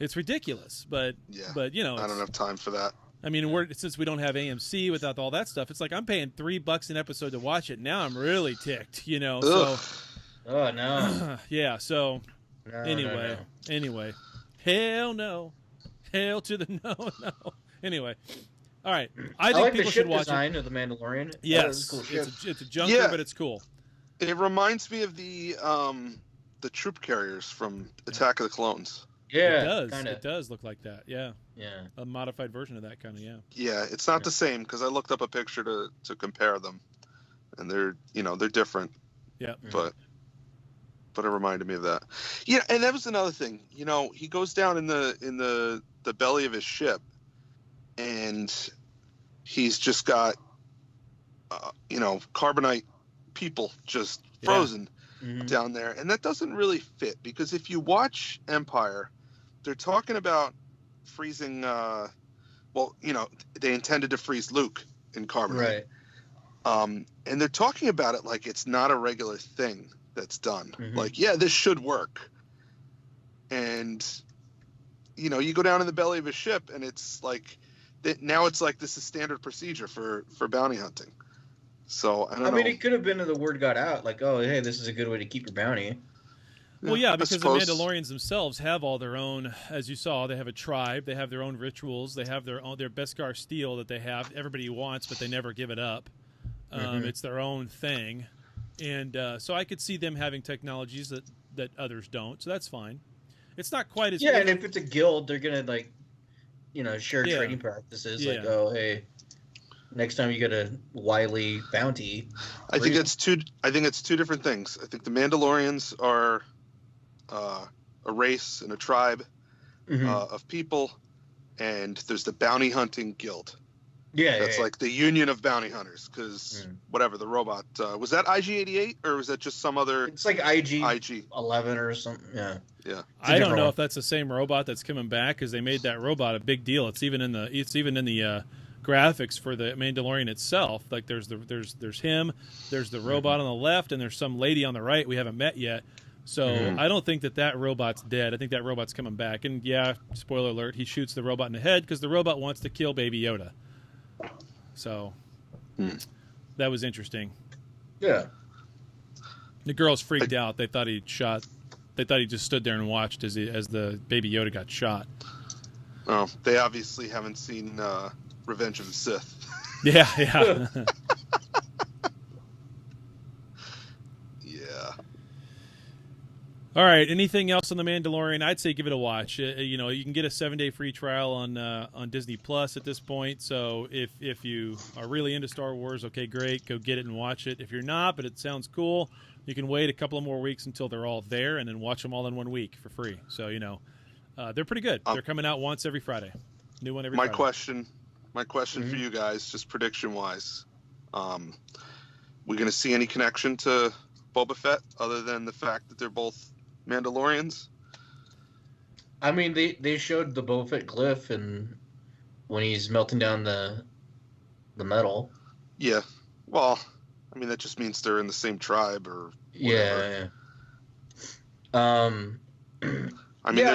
Speaker 5: It's ridiculous, but you know,
Speaker 4: I don't have time for that.
Speaker 5: I mean, since we don't have AMC without all that stuff, it's like I'm paying $3 an episode to watch it. Now I'm really ticked, you know.
Speaker 4: Ugh.
Speaker 5: So,
Speaker 6: oh no.
Speaker 5: Yeah. So,
Speaker 6: no,
Speaker 5: anyway, hell no, hell to the no. Anyway, all right. I think
Speaker 6: like
Speaker 5: people
Speaker 6: the ship
Speaker 5: should watch
Speaker 6: design
Speaker 5: it.
Speaker 6: of the Mandalorian.
Speaker 5: Yes,
Speaker 6: cool ship.
Speaker 5: It's a junker, but it's cool.
Speaker 4: It reminds me of the troop carriers from Attack of the Clones.
Speaker 6: Yeah,
Speaker 5: it does.
Speaker 6: Kinda.
Speaker 5: It does look like that. Yeah.
Speaker 6: Yeah.
Speaker 5: A modified version of that kind of. Yeah.
Speaker 4: Yeah, it's not the same because I looked up a picture to compare them, and they're different.
Speaker 5: Yeah.
Speaker 4: But it reminded me of that. Yeah, and that was another thing. You know, he goes down in the belly of his ship, and he's just got carbonite people just frozen down there, and that doesn't really fit because if you watch Empire, they're talking about freezing. They intended to freeze Luke in carbonite,
Speaker 6: right?
Speaker 4: And they're talking about it like it's not a regular thing that's done. Like, this should work. And you go down in the belly of a ship, and it's like now it's like this is standard procedure for bounty hunting. So I don't know.
Speaker 6: I mean, it could have been that the word got out, like, oh, hey, this is a good way to keep your bounty.
Speaker 5: Well, yeah, because the Mandalorians themselves have all their own, as you saw, they have a tribe, they have their own rituals, they have their Beskar steel that they have, everybody wants, but they never give it up. It's their own thing. And so I could see them having technologies that others don't, so that's fine. It's not quite as...
Speaker 6: Yeah, and if it's a guild, they're going to, share training practices, like, oh, hey... Next time you get a wily bounty.
Speaker 4: I think it's two different things. I think the Mandalorians are a race and a tribe of people, and there's the bounty hunting guild.
Speaker 6: Yeah,
Speaker 4: that's like the union of bounty hunters. Because whatever the robot was that IG-88 or was that just some other?
Speaker 6: It's like IG-11 or something. Yeah.
Speaker 4: Yeah.
Speaker 5: I don't know if that's the same robot that's coming back because they made that robot a big deal. It's even in the graphics for the Mandalorian itself. Like there's him, there's the robot on the left, and there's some lady on the right we haven't met yet. So I don't think that robot's dead. I think that robot's coming back. And yeah, spoiler alert, he shoots the robot in the head because the robot wants to kill Baby Yoda. So that was interesting.
Speaker 6: Yeah.
Speaker 5: The girls freaked out. They thought he just stood there and watched as the Baby Yoda got shot.
Speaker 4: Oh, they obviously haven't seen Revenge of the Sith.
Speaker 5: Yeah.
Speaker 4: Yeah.
Speaker 5: All right. Anything else on The Mandalorian? I'd say give it a watch. You can get a 7-day free trial on Disney Plus at this point. So if you are really into Star Wars, okay, great, go get it and watch it. If you're not, but it sounds cool, you can wait a couple of more weeks until they're all there and then watch them all in 1 week for free. So they're pretty good. They're coming out once every Friday. New one every Friday.
Speaker 4: My question for you guys, just prediction-wise, we going to see any connection to Boba Fett other than the fact that they're both Mandalorians?
Speaker 6: I mean, they showed the Boba Fett glyph and when he's melting down the metal.
Speaker 4: Yeah. Well, I mean, that just means they're in the same tribe or whatever.
Speaker 6: Yeah.
Speaker 4: I mean,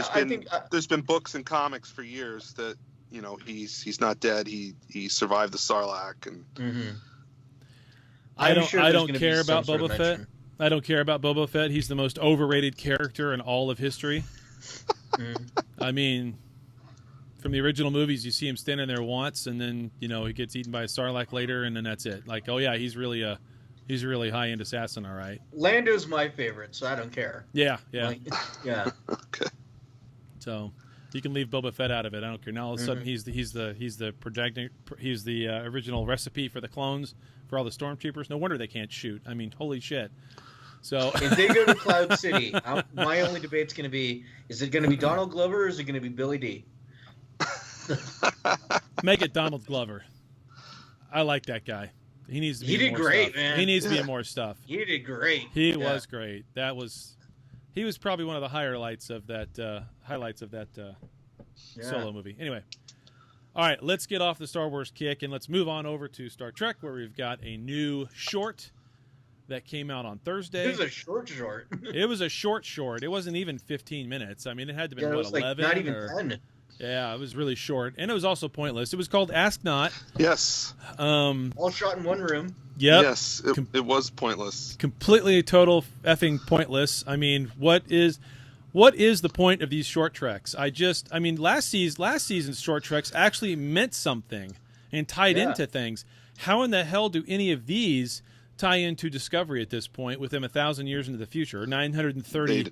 Speaker 4: there's been books and comics for years that he's not dead. He survived the Sarlacc and.
Speaker 5: I
Speaker 6: I'm sure
Speaker 5: don't
Speaker 6: there's gonna
Speaker 5: care
Speaker 6: be some
Speaker 5: about
Speaker 6: sort of
Speaker 5: Boba Fett.
Speaker 6: mention.
Speaker 5: I don't care about Boba Fett. He's the most overrated character in all of history. I mean, from the original movies, you see him standing there once, and then he gets eaten by a Sarlacc later, and then that's it. Like, oh yeah, he's really a high end assassin, all right.
Speaker 6: Lando's my favorite, so I don't care.
Speaker 5: Yeah.
Speaker 6: Like, yeah.
Speaker 4: Okay.
Speaker 5: So you can leave Boba Fett out of it. I don't care. Now all of a sudden he's the original recipe for the clones for all the stormtroopers. No wonder they can't shoot. I mean, holy shit. So
Speaker 6: If they go to Cloud City, my only debate's going to be: is it going to be Donald Glover or is it going to be Billy D?
Speaker 5: make it Donald Glover. I like that guy. He needs to be.
Speaker 6: He did
Speaker 5: more
Speaker 6: great,
Speaker 5: stuff.
Speaker 6: man.
Speaker 5: He needs to be in more stuff.
Speaker 6: He did great.
Speaker 5: He was great. He was probably one of the highlights of that solo movie. Anyway, all right, let's get off the Star Wars kick and let's move on over to Star Trek, where we've got a new short that came out on Thursday.
Speaker 6: It was a short.
Speaker 5: It was a short. It wasn't even 15 minutes. I mean, it had to be
Speaker 6: it was
Speaker 5: 11?
Speaker 6: Like not even 10.
Speaker 5: Yeah, it was really short, and it was also pointless. It was called Ask Not.
Speaker 4: Yes.
Speaker 6: All shot in one room.
Speaker 5: Yep.
Speaker 4: Yes, it was pointless.
Speaker 5: Completely, total effing pointless. I mean, what is the point of these short treks? I mean, last season's short treks actually meant something and tied into things. How in the hell do any of these tie into Discovery at this point with them 1,000 years into the future? 930.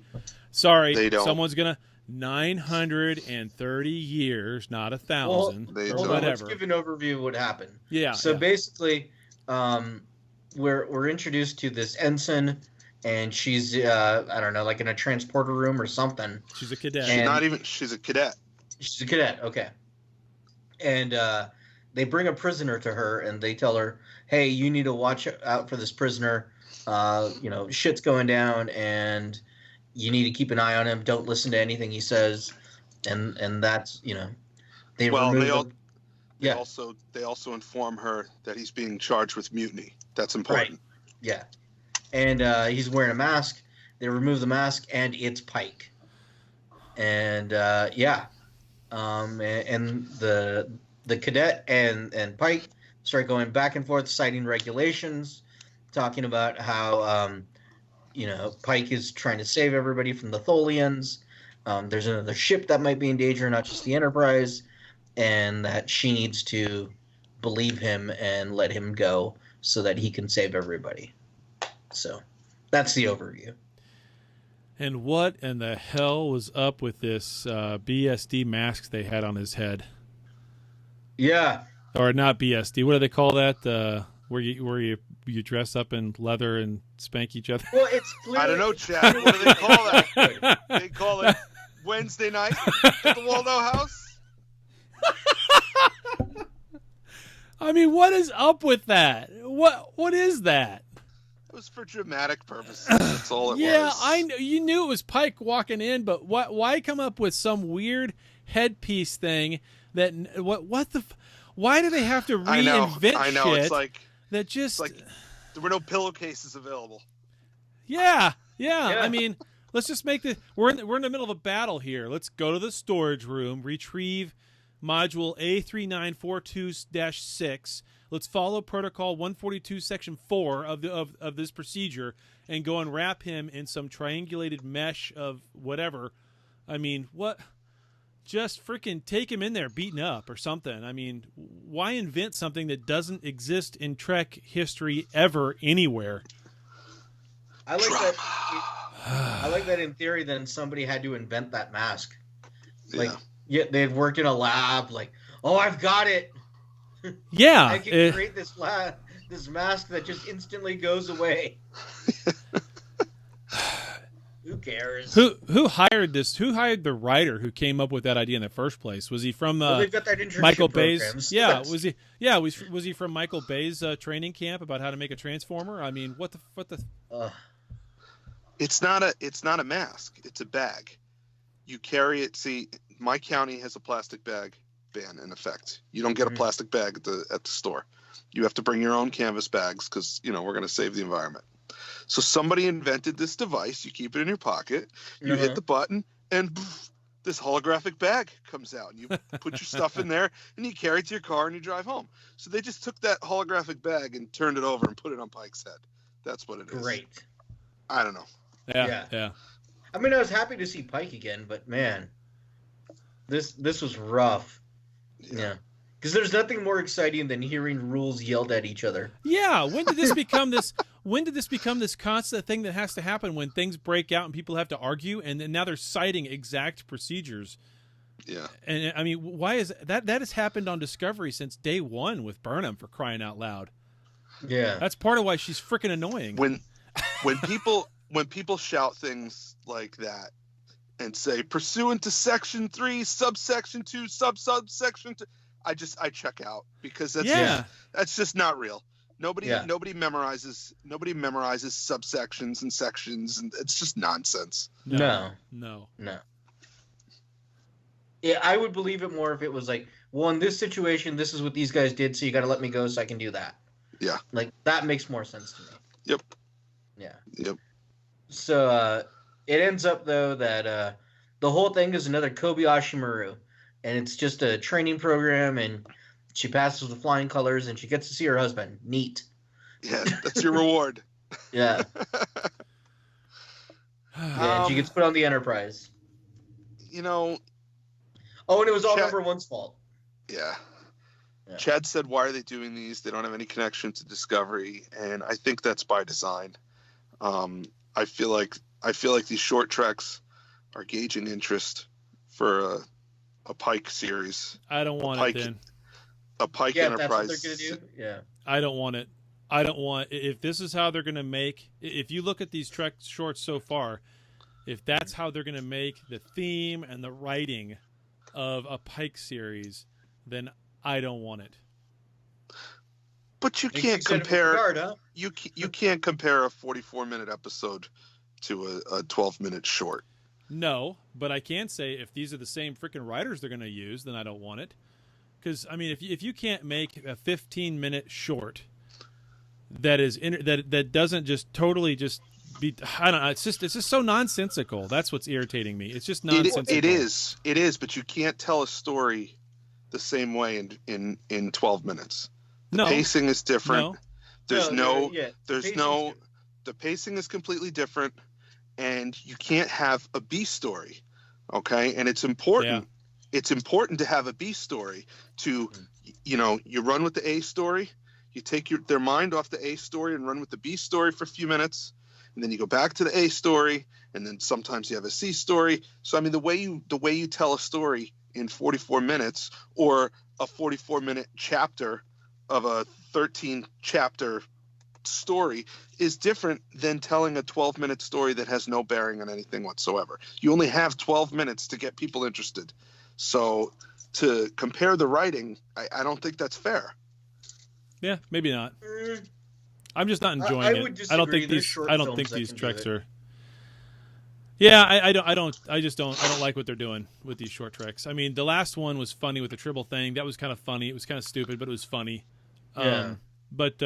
Speaker 4: They don't.
Speaker 5: Someone's gonna 930 years, not 1,000 or whatever.
Speaker 6: Let's give an overview of what happened.
Speaker 5: Yeah.
Speaker 6: So basically, we're introduced to this ensign, and she's I don't know, like in a transporter room or something.
Speaker 5: She's a cadet.
Speaker 4: She's a cadet.
Speaker 6: She's a cadet. Okay. And they bring a prisoner to her, and they tell her, "Hey, you need to watch out for this prisoner. Shit's going down, and you need to keep an eye on him. Don't listen to anything he says." And that's they also
Speaker 4: inform her that he's being charged with mutiny. That's important.
Speaker 6: Right. Yeah. And he's wearing a mask. They remove the mask, and it's Pike. And and the cadet and Pike start going back and forth, citing regulations, talking about how Pike is trying to save everybody from the Tholians. There's another ship that might be in danger, not just the Enterprise, and that she needs to believe him and let him go so that he can save everybody. So that's the overview.
Speaker 5: And what in the hell was up with this BSD mask they had on his head?
Speaker 6: Yeah.
Speaker 5: Or not BSD. What do they call that? Where you dress up in leather and spank each other?
Speaker 6: Well, it's
Speaker 4: I don't know, Chad. What do they call that? They call it Wednesday night at the Waldo House.
Speaker 5: I mean, what is up with that? What is that?
Speaker 4: It was for dramatic purposes. That's all it was.
Speaker 5: Yeah, I know. You knew it was Pike walking in, but why come up with some weird headpiece thing that why do they have to reinvent
Speaker 4: I know.
Speaker 5: shit?
Speaker 4: It's like
Speaker 5: that just
Speaker 4: there were no pillowcases available.
Speaker 5: Yeah. I mean, let's just make we're in the middle of a battle here. Let's go to the storage room, retrieve module A3942-6. Let's follow protocol 142 section 4 of this procedure and go and wrap him in some triangulated mesh of whatever. I mean, what? Just freaking take him in there beaten up or something. I mean, why invent something that doesn't exist in Trek history ever anywhere?
Speaker 6: I like that. I like that in theory. Then somebody had to invent that mask. Like, they had worked in a lab. Like, oh, I've got it.
Speaker 5: Yeah,
Speaker 6: I can create this mask that just instantly goes away. Who cares?
Speaker 5: Who hired this? Who hired the writer who came up with that idea in the first place? Was he from
Speaker 6: they've got that internship
Speaker 5: Michael
Speaker 6: programs.
Speaker 5: Bay's? Yeah, was he? Yeah, was he from Michael Bay's training camp about how to make a transformer? I mean, what the?
Speaker 4: It's not a mask. It's a bag. You carry it. See, my county has a plastic bag ban in effect. You don't get a plastic bag at the store. You have to bring your own canvas bags because we're going to save the environment. So somebody invented this device. You keep it in your pocket. You hit the button, and this holographic bag comes out, and you put your stuff in there, and you carry it to your car, and you drive home. So they just took that holographic bag and turned it over and put it on Pike's head. That's what it is.
Speaker 6: Great.
Speaker 4: I don't know.
Speaker 5: Yeah.
Speaker 6: I mean, I was happy to see Pike again, but man, this was rough. Yeah. Because there's nothing more exciting than hearing rules yelled at each other.
Speaker 5: Yeah. When did this become this? When did this become this constant thing that has to happen when things break out and people have to argue, and then now they're citing exact procedures?
Speaker 4: Yeah.
Speaker 5: And I mean, why is that? That has happened on Discovery since day one with Burnham, for crying out loud.
Speaker 6: Yeah.
Speaker 5: That's part of why she's freaking annoying.
Speaker 4: When people shout things like that and say pursuant to Section 3, subsection 2, subsection 2, I check out, because that's just not real. Nobody memorizes subsections and sections, and it's just nonsense.
Speaker 6: No. Yeah, I would believe it more if it was like, well, in this situation, this is what these guys did, so you got to let me go so I can do that.
Speaker 4: Yeah.
Speaker 6: Like, that makes more sense to me.
Speaker 4: Yep.
Speaker 6: Yeah.
Speaker 4: Yep.
Speaker 6: So it ends up, though, that the whole thing is another Kobayashi Maru, and it's just a training program, and she passes with flying colors, and she gets to see her husband. Neat.
Speaker 4: Yeah, that's your reward.
Speaker 6: Yeah. And she gets put on the Enterprise.
Speaker 4: You know.
Speaker 6: Oh, and it was all number one's fault.
Speaker 4: Yeah. Chad said, why are they doing these? They don't have any connection to Discovery, and I think that's by design. I feel like these short treks are gauging interest for a Pike series.
Speaker 5: I don't want it then.
Speaker 4: A Pike Enterprise.
Speaker 6: That's what they're gonna do? Yeah.
Speaker 5: I don't want it. If this is how they're going to make, if you look at these Trek shorts so far, if that's how they're going to make the theme and the writing of a Pike series, then I don't want it.
Speaker 4: But you can't compare.
Speaker 6: Picard, huh?
Speaker 4: You can't compare a 44-minute episode to a 12-minute short.
Speaker 5: No, but I can say if these are the same freaking writers they're going to use, then I don't want it. Because I mean, if you can't make a 15-minute short that is that doesn't just totally just be, I don't know, it's just so nonsensical. That's what's irritating me. It's just nonsensical.
Speaker 4: It is, but you can't tell a story the same way in 12 minutes. The pacing is different. The pacing is completely different, and you can't have a B story. Okay, and it's important.
Speaker 5: Yeah.
Speaker 4: It's important to have a B story to, you run with the A story, you take their mind off the A story and run with the B story for a few minutes, and then you go back to the A story, and then sometimes you have a C story. So I mean, the way you tell a story in 44 minutes or a 44-minute chapter of a 13-chapter story is different than telling a 12-minute story that has no bearing on anything whatsoever. You only have 12 minutes to get people interested. So to compare the writing, I don't think that's fair.
Speaker 5: Yeah, maybe not. I'm just not enjoying it.
Speaker 6: Disagree.
Speaker 5: I don't think these treks are. Yeah, I don't like what they're doing with these short treks. I mean, the last one was funny with the Tribble thing. That was kind of funny. It was kind of stupid, but it was funny.
Speaker 6: Yeah.
Speaker 5: But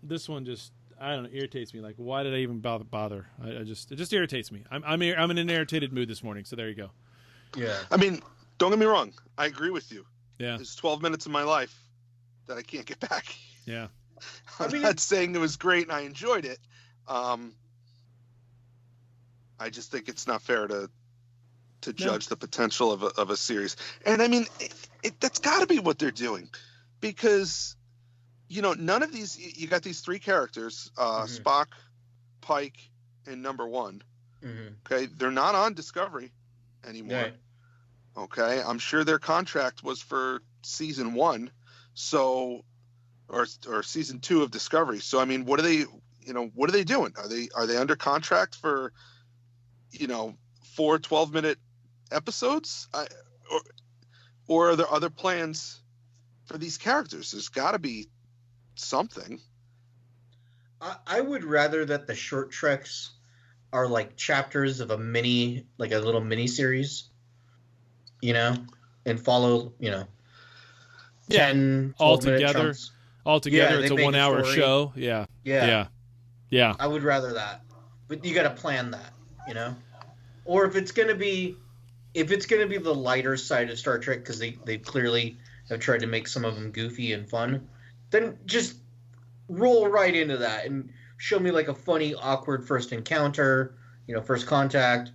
Speaker 5: this one just, I don't know, irritates me. Like, why did I even bother? It just irritates me. I'm in an irritated mood this morning. So there you go.
Speaker 6: Yeah.
Speaker 4: I mean, don't get me wrong. I agree with you.
Speaker 5: Yeah.
Speaker 4: There's 12 minutes of my life that I can't get back.
Speaker 5: Yeah.
Speaker 4: I'm not saying it was great and I enjoyed it. I just think it's not fair to judge the potential of a series. And I mean, that's got to be what they're doing, because none of these. You got these three characters: Spock, Pike, and Number One.
Speaker 6: Mm-hmm.
Speaker 4: Okay, they're not on Discovery anymore.
Speaker 6: Right.
Speaker 4: Okay, I'm sure their contract was for season 1, or season 2 of Discovery. So I mean, what are they? What are they doing? Are they under contract for 4 12-minute episodes? Or are there other plans for these characters? There's got to be something.
Speaker 6: I would rather that the short treks are like chapters of a little mini series, and follow, 10
Speaker 5: all
Speaker 6: 12-minute
Speaker 5: together.
Speaker 6: chunks.
Speaker 5: All together, it's a
Speaker 6: they make
Speaker 5: 1-hour
Speaker 6: story.
Speaker 5: show. Yeah.
Speaker 6: I would rather that, but you got to plan that. Or if it's gonna be the lighter side of Star Trek, because they clearly have tried to make some of them goofy and fun, then just roll right into that and show me like a funny, awkward first encounter, first contact,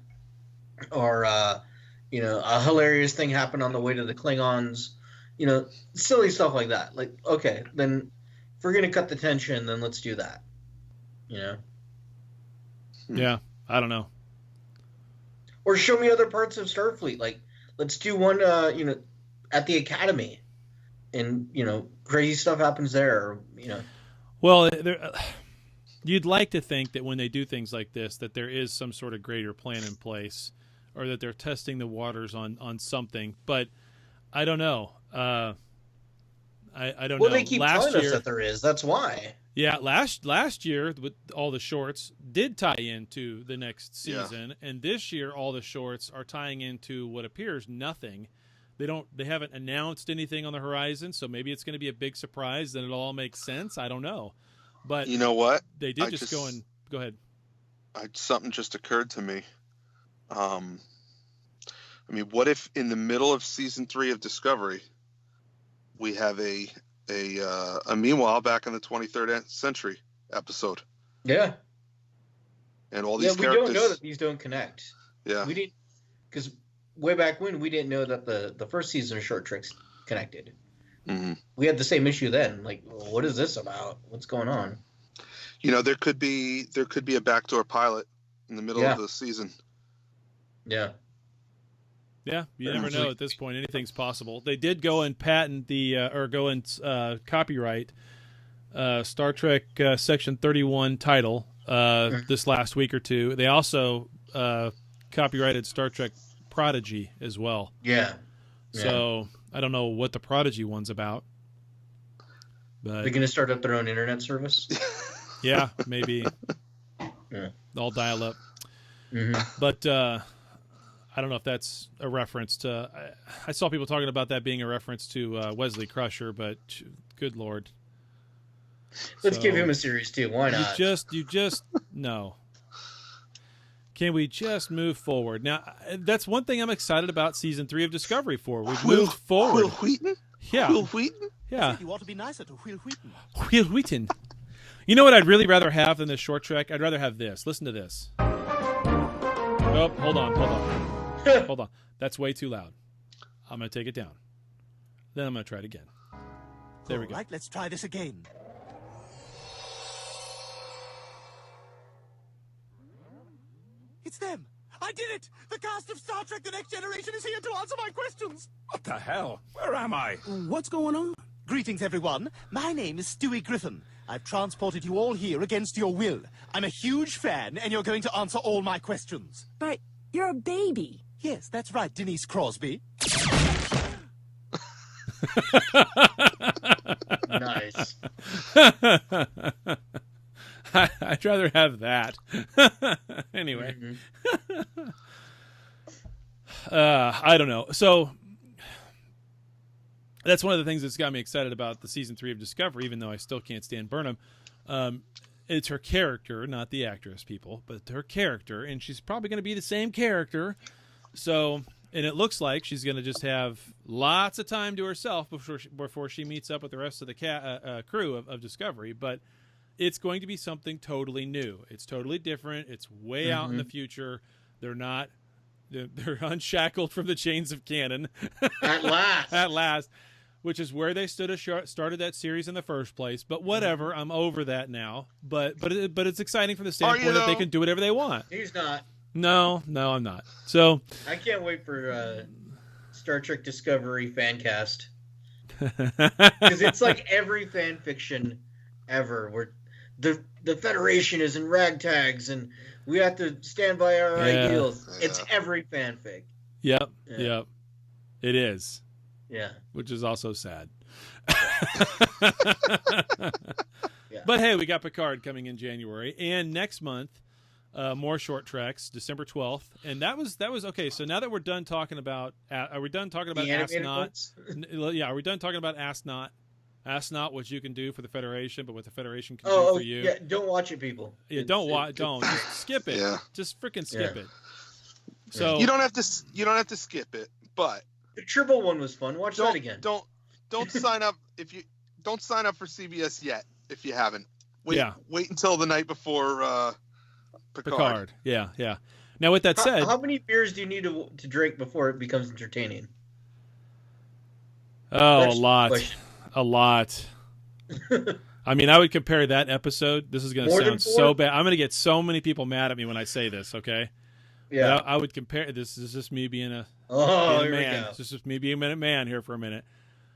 Speaker 6: or a hilarious thing happened on the way to the Klingons, silly stuff like that. Like, okay, then if we're gonna cut the tension, then let's do that.
Speaker 5: Yeah, I don't know.
Speaker 6: Or show me other parts of Starfleet. Like, let's do one, at the Academy, and crazy stuff happens there.
Speaker 5: Well, you'd like to think that when they do things like this, that there is some sort of greater plan in place, or that they're testing the waters on something. But I don't know. I don't know.
Speaker 6: Well, they keep telling us that there is. That's why.
Speaker 5: Yeah, last year with all the shorts did tie into the next season, and this year all the shorts are tying into what appears nothing. They haven't announced anything on the horizon, so maybe it's going to be a big surprise and it all makes sense. I don't know. But
Speaker 4: you know what?
Speaker 5: They did go ahead.
Speaker 4: Something just occurred to me. What if in the middle of season 3 of Discovery we have a Meanwhile Back in the 23rd Century episode?
Speaker 6: Yeah.
Speaker 4: And all these
Speaker 6: we
Speaker 4: characters...
Speaker 6: don't know that these don't connect.
Speaker 4: Yeah.
Speaker 6: We didn't, because way back when we didn't know that the first season of Short Treks connected.
Speaker 4: Mm-hmm.
Speaker 6: We had the same issue then. Like, what is this about? What's going on?
Speaker 4: There could be a backdoor pilot in the middle of the season.
Speaker 6: Yeah.
Speaker 5: Yeah, you never know at this point. Anything's possible. They did go and patent copyright Star Trek Section 31 title this last week or two. They also copyrighted Star Trek Prodigy as well.
Speaker 6: Yeah.
Speaker 5: So I don't know what the Prodigy one's about. But
Speaker 6: they're going to start up their own internet service?
Speaker 5: Yeah, maybe.
Speaker 6: Yeah.
Speaker 5: All dial up.
Speaker 6: Mm-hmm.
Speaker 5: But I don't know if that's a reference to... I saw people talking about that being a reference to Wesley Crusher, but good Lord.
Speaker 6: Let's give him a series too. Why not?
Speaker 5: You just no. Can we just move forward? Now, that's one thing I'm excited about season 3 of Discovery for. We've moved forward.
Speaker 4: Will Wheaton?
Speaker 5: Yeah.
Speaker 4: Will Wheaton?
Speaker 5: Yeah.
Speaker 10: You ought to be nicer to Will Wheaton.
Speaker 5: Will Wheaton. You know what I'd really rather have than this short trek? I'd rather have this. Listen to this. Oh, hold on. Hold on. That's way too loud. I'm going to take it down. Then I'm going to try it again. There we go.
Speaker 10: All right, let's try this again. It's them. I did it. The cast of Star Trek The Next Generation is here to answer my questions.
Speaker 9: What the hell? Where am I?
Speaker 10: What's going on? Greetings, everyone. My name is Stewie Griffin. I've transported you all here against your will. I'm a huge fan, and you're going to answer all my questions.
Speaker 11: But you're a baby.
Speaker 10: Yes, that's right, Denise Crosby.
Speaker 6: Nice.
Speaker 5: I'd rather have that. Anyway.
Speaker 6: Mm-hmm.
Speaker 5: I don't know. So that's one of the things that's got me excited about the season 3 of Discovery, even though I still can't stand Burnham. It's her character, not the actress, people, but her character, and she's probably going to be the same character. So, and it looks like she's going to just have lots of time to herself before she meets up with the rest of the crew of Discovery. But it's going to be something totally new. It's totally different. It's way out in the future. They're unshackled from the chains of canon.
Speaker 6: At last.
Speaker 5: At last. Which is where they started that series in the first place. But whatever, I'm over that now. But it's exciting from the standpoint that they can do whatever they want.
Speaker 6: He's not.
Speaker 5: No, I'm not. So
Speaker 6: I can't wait for Star Trek Discovery fan cast. Because it's like every fan fiction ever where the Federation is in ragtags and we have to stand by our ideals. It's every fanfic.
Speaker 5: Yep. It is.
Speaker 6: Yeah.
Speaker 5: Which is also sad.
Speaker 6: Yeah.
Speaker 5: But hey, we got Picard coming in January, and next month, more short treks, December 12th, and that was okay. So now that we're done talking about, are we done talking about Astronaut? Yeah, are we done talking about Astronaut? Astronaut, what you can do for the Federation, but what the Federation can do for you.
Speaker 6: Yeah, don't watch it, people.
Speaker 5: Yeah, don't just skip it.
Speaker 4: Yeah.
Speaker 5: Just freaking skip it. So
Speaker 4: you don't have to skip it, but
Speaker 6: the Tribble one was fun. Watch that again.
Speaker 4: Don't sign up don't sign up for CBS yet if you haven't. Wait until the night before Picard.
Speaker 5: Yeah. Now, with that said,
Speaker 6: how many beers do you need to drink before it becomes entertaining?
Speaker 5: Oh,
Speaker 6: That's
Speaker 5: a lot.
Speaker 6: question.
Speaker 5: A lot. I mean, I would compare that episode. This is going to
Speaker 6: More
Speaker 5: sound
Speaker 6: than
Speaker 5: so
Speaker 6: 4?
Speaker 5: bad. I'm going to get so many people mad at me when I say this, okay?
Speaker 6: Yeah.
Speaker 5: But I would compare. This is just me being a
Speaker 6: here
Speaker 5: man.
Speaker 6: we go.
Speaker 5: This is just me being a man here for a minute.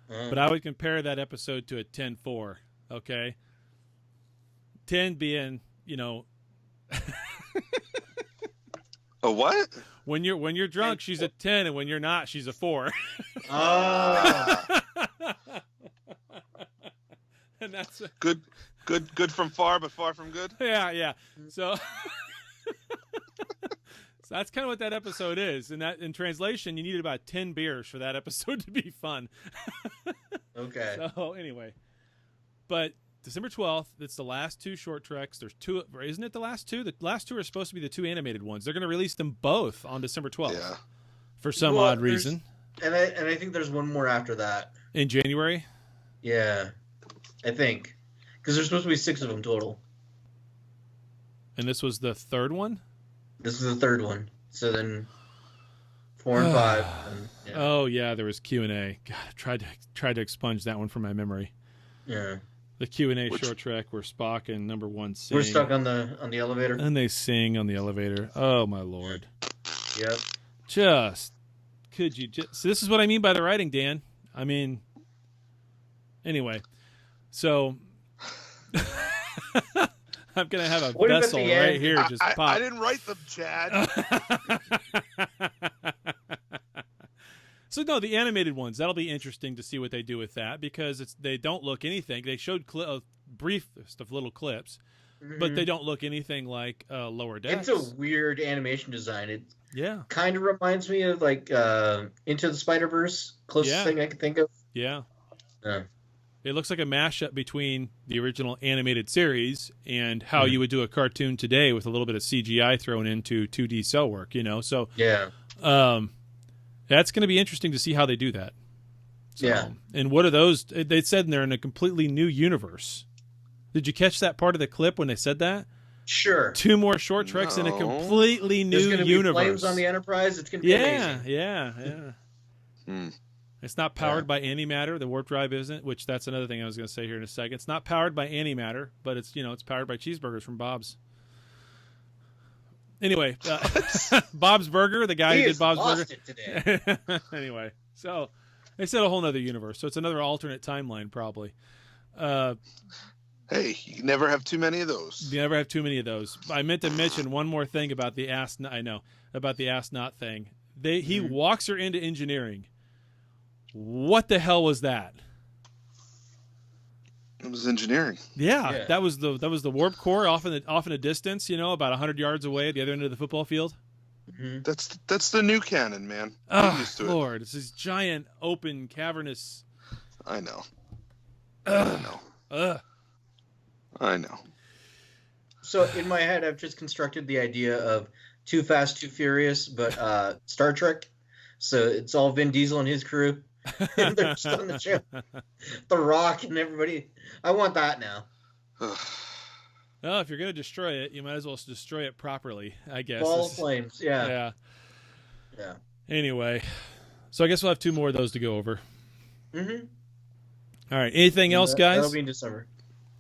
Speaker 5: But I would compare that episode to a 10-4, okay? 10 being,
Speaker 4: A what?
Speaker 5: When you're drunk, she's a 10, and when you're not, she's a 4. And that's
Speaker 4: good from far, but far from good.
Speaker 5: Yeah. So, so that's kind of what that episode is. And that in translation, you needed about 10 beers for that episode to be fun.
Speaker 6: Okay.
Speaker 5: So anyway, but December 12th, it's the last 2 short treks. There's 2, isn't it? The last 2. The last 2 are supposed to be the 2 animated ones. They're going to release them both on December 12th.
Speaker 4: Yeah.
Speaker 5: For some odd reason.
Speaker 6: And I think there's one more after that.
Speaker 5: In January?
Speaker 6: Yeah. I think. Because there's supposed to be 6 of them total.
Speaker 5: And this was the 3rd one?
Speaker 6: This is the 3rd one. So then 4 and 5. And, yeah.
Speaker 5: Oh, yeah, there was Q&A. God, I tried to expunge that one from my memory.
Speaker 6: Yeah.
Speaker 5: The Q&A short trek where Spock and number 1 sing.
Speaker 6: We're stuck on the elevator.
Speaker 5: And they sing on the elevator. Oh, my Lord.
Speaker 6: Yep.
Speaker 5: So this is what I mean by the writing, Dan. I mean, anyway. So I'm going to have a vessel right here just pop.
Speaker 4: I didn't write them, Chad.
Speaker 5: So no, the animated ones, that'll be interesting to see what they do with that because they don't look anything. They showed brief stuff, little clips, but they don't look anything like Lower Decks.
Speaker 6: It's a weird animation design. It kind of reminds me of like Into the Spider-Verse, closest thing I can think of.
Speaker 5: Yeah. It looks like a mashup between the original animated series and how you would do a cartoon today with a little bit of CGI thrown into 2D cell work, So that's going to be interesting to see how they do that. So,
Speaker 6: yeah.
Speaker 5: And what are those? They said they're in a completely new universe. Did you catch that part of the clip when they said that?
Speaker 6: Sure.
Speaker 5: 2 more short treks in a completely new
Speaker 6: There's gonna
Speaker 5: universe.
Speaker 6: Be flames on the Enterprise. It's going to be amazing.
Speaker 5: Yeah. It's not powered by antimatter. The warp drive isn't, which that's another thing I was going to say here in a second. It's not powered by antimatter, but it's it's powered by cheeseburgers from Bob's. Anyway, Bob's Burger, the guy who did Bob's Burger.
Speaker 6: It today.
Speaker 5: Anyway, so they said a whole nother universe, so it's another alternate timeline probably.
Speaker 4: Hey, you never have too many of those.
Speaker 5: You never have too many of those. I meant to mention one more thing about the ask. I know about the ask not thing. He walks her into engineering. What the hell was that?
Speaker 4: It was engineering.
Speaker 5: Yeah. That was the warp core off in a distance, about 100 yards away at the other end of the football field.
Speaker 6: Mm-hmm.
Speaker 4: That's the new canon, man.
Speaker 5: Oh,
Speaker 4: used to
Speaker 5: Lord, it's this giant, open, cavernous.
Speaker 4: I know.
Speaker 5: I
Speaker 4: know.
Speaker 6: So in my head, I've just constructed the idea of Too Fast, Too Furious, but Star Trek. So it's all Vin Diesel and his crew. And they're just on the ship. The Rock and everybody. I want that now.
Speaker 5: Well, if you're going to destroy it, you might as well destroy it properly, I guess.
Speaker 6: Ball of flames, yeah.
Speaker 5: Anyway, so I guess we'll have 2 more of those to go over.
Speaker 6: Mm-hmm.
Speaker 5: All right. Anything else, guys?
Speaker 6: That'll be in December.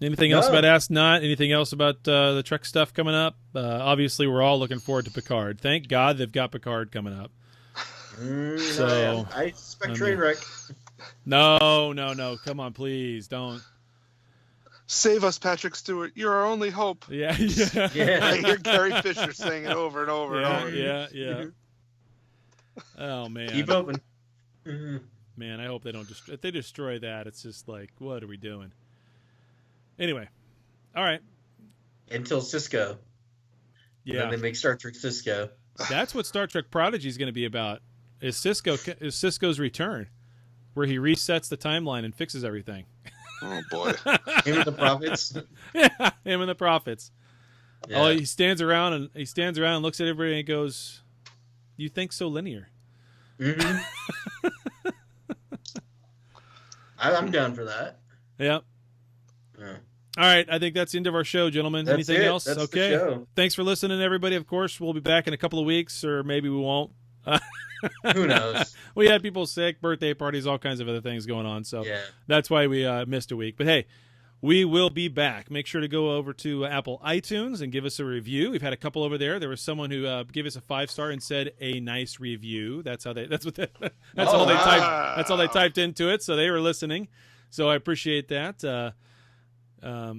Speaker 5: Anything else about Ask Not? Anything else about the Trek stuff coming up? Obviously, we're all looking forward to Picard. Thank God they've got Picard coming up.
Speaker 6: So I suspect train wreck.
Speaker 5: No. Come on, please don't.
Speaker 4: Save us, Patrick Stewart. You're our only hope.
Speaker 5: Yeah.
Speaker 4: I hear Carrie Fisher saying it over and over and over.
Speaker 5: Yeah. Oh man.
Speaker 6: Keep open.
Speaker 5: Man, I hope they don't destroy. If they destroy that, it's just like, what are we doing? Anyway, all right.
Speaker 6: Until Cisco.
Speaker 5: Yeah.
Speaker 6: And then they make Star Trek Cisco.
Speaker 5: That's what Star Trek Prodigy is going to be about. Is Cisco's return, where he resets the timeline and fixes everything.
Speaker 4: Oh boy.
Speaker 6: Him and the Prophets.
Speaker 5: Yeah, him and the Prophets.
Speaker 6: Yeah.
Speaker 5: Oh, he stands around and looks at everybody and goes, you think so linear.
Speaker 6: Mm-hmm. I'm down for that.
Speaker 5: Yep.
Speaker 6: Yeah.
Speaker 5: All right, I think that's the end of our show, gentlemen.
Speaker 6: That's
Speaker 5: Anything
Speaker 6: it.
Speaker 5: else?
Speaker 6: That's the
Speaker 5: okay.
Speaker 6: show.
Speaker 5: Thanks for listening, everybody. Of course, we'll be back in a couple of weeks, or maybe we won't.
Speaker 6: Who knows?
Speaker 5: We had people sick, birthday parties, all kinds of other things going on, so
Speaker 6: Yeah.
Speaker 5: that's why we missed a week. But hey, we will be back. Make sure to go over to Apple iTunes and give us a review. We've had a couple over there. There was someone who gave us a 5-star and said a nice review. That's how they. That's what. That's all they typed. That's all they typed into it. So they were listening. So I appreciate that. I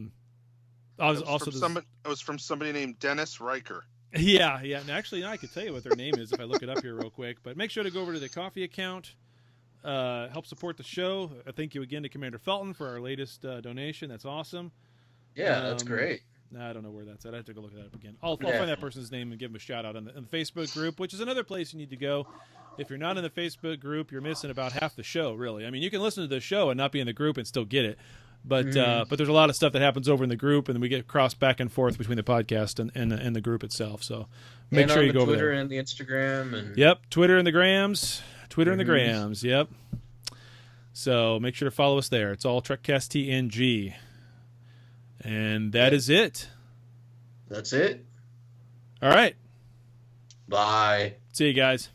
Speaker 5: was also
Speaker 4: it was from somebody named Dennis Riker.
Speaker 5: Yeah. And actually, I could tell you what their name is if I look it up here real quick. But make sure to go over to the coffee account. Help support the show. Thank you again to Commander Felton for our latest donation. That's awesome.
Speaker 6: Yeah, that's great.
Speaker 5: I don't know where that's at. I have to go look that up again. I'll find that person's name and give him a shout out in the Facebook group, which is another place you need to go. If you're not in the Facebook group, you're missing about half the show, really. I mean, you can listen to the show and not be in the group and still get it. But there's a lot of stuff that happens over in the group, and then we get crossed back and forth between the podcast and the group itself. So make sure you go over there.
Speaker 6: Twitter and the Instagram. And...
Speaker 5: Yep, Twitter and the Grams. And the Grams, yep. So make sure to follow us there. It's all TrekCast TNG. And that is it.
Speaker 6: That's it.
Speaker 5: All right.
Speaker 6: Bye.
Speaker 5: See you guys.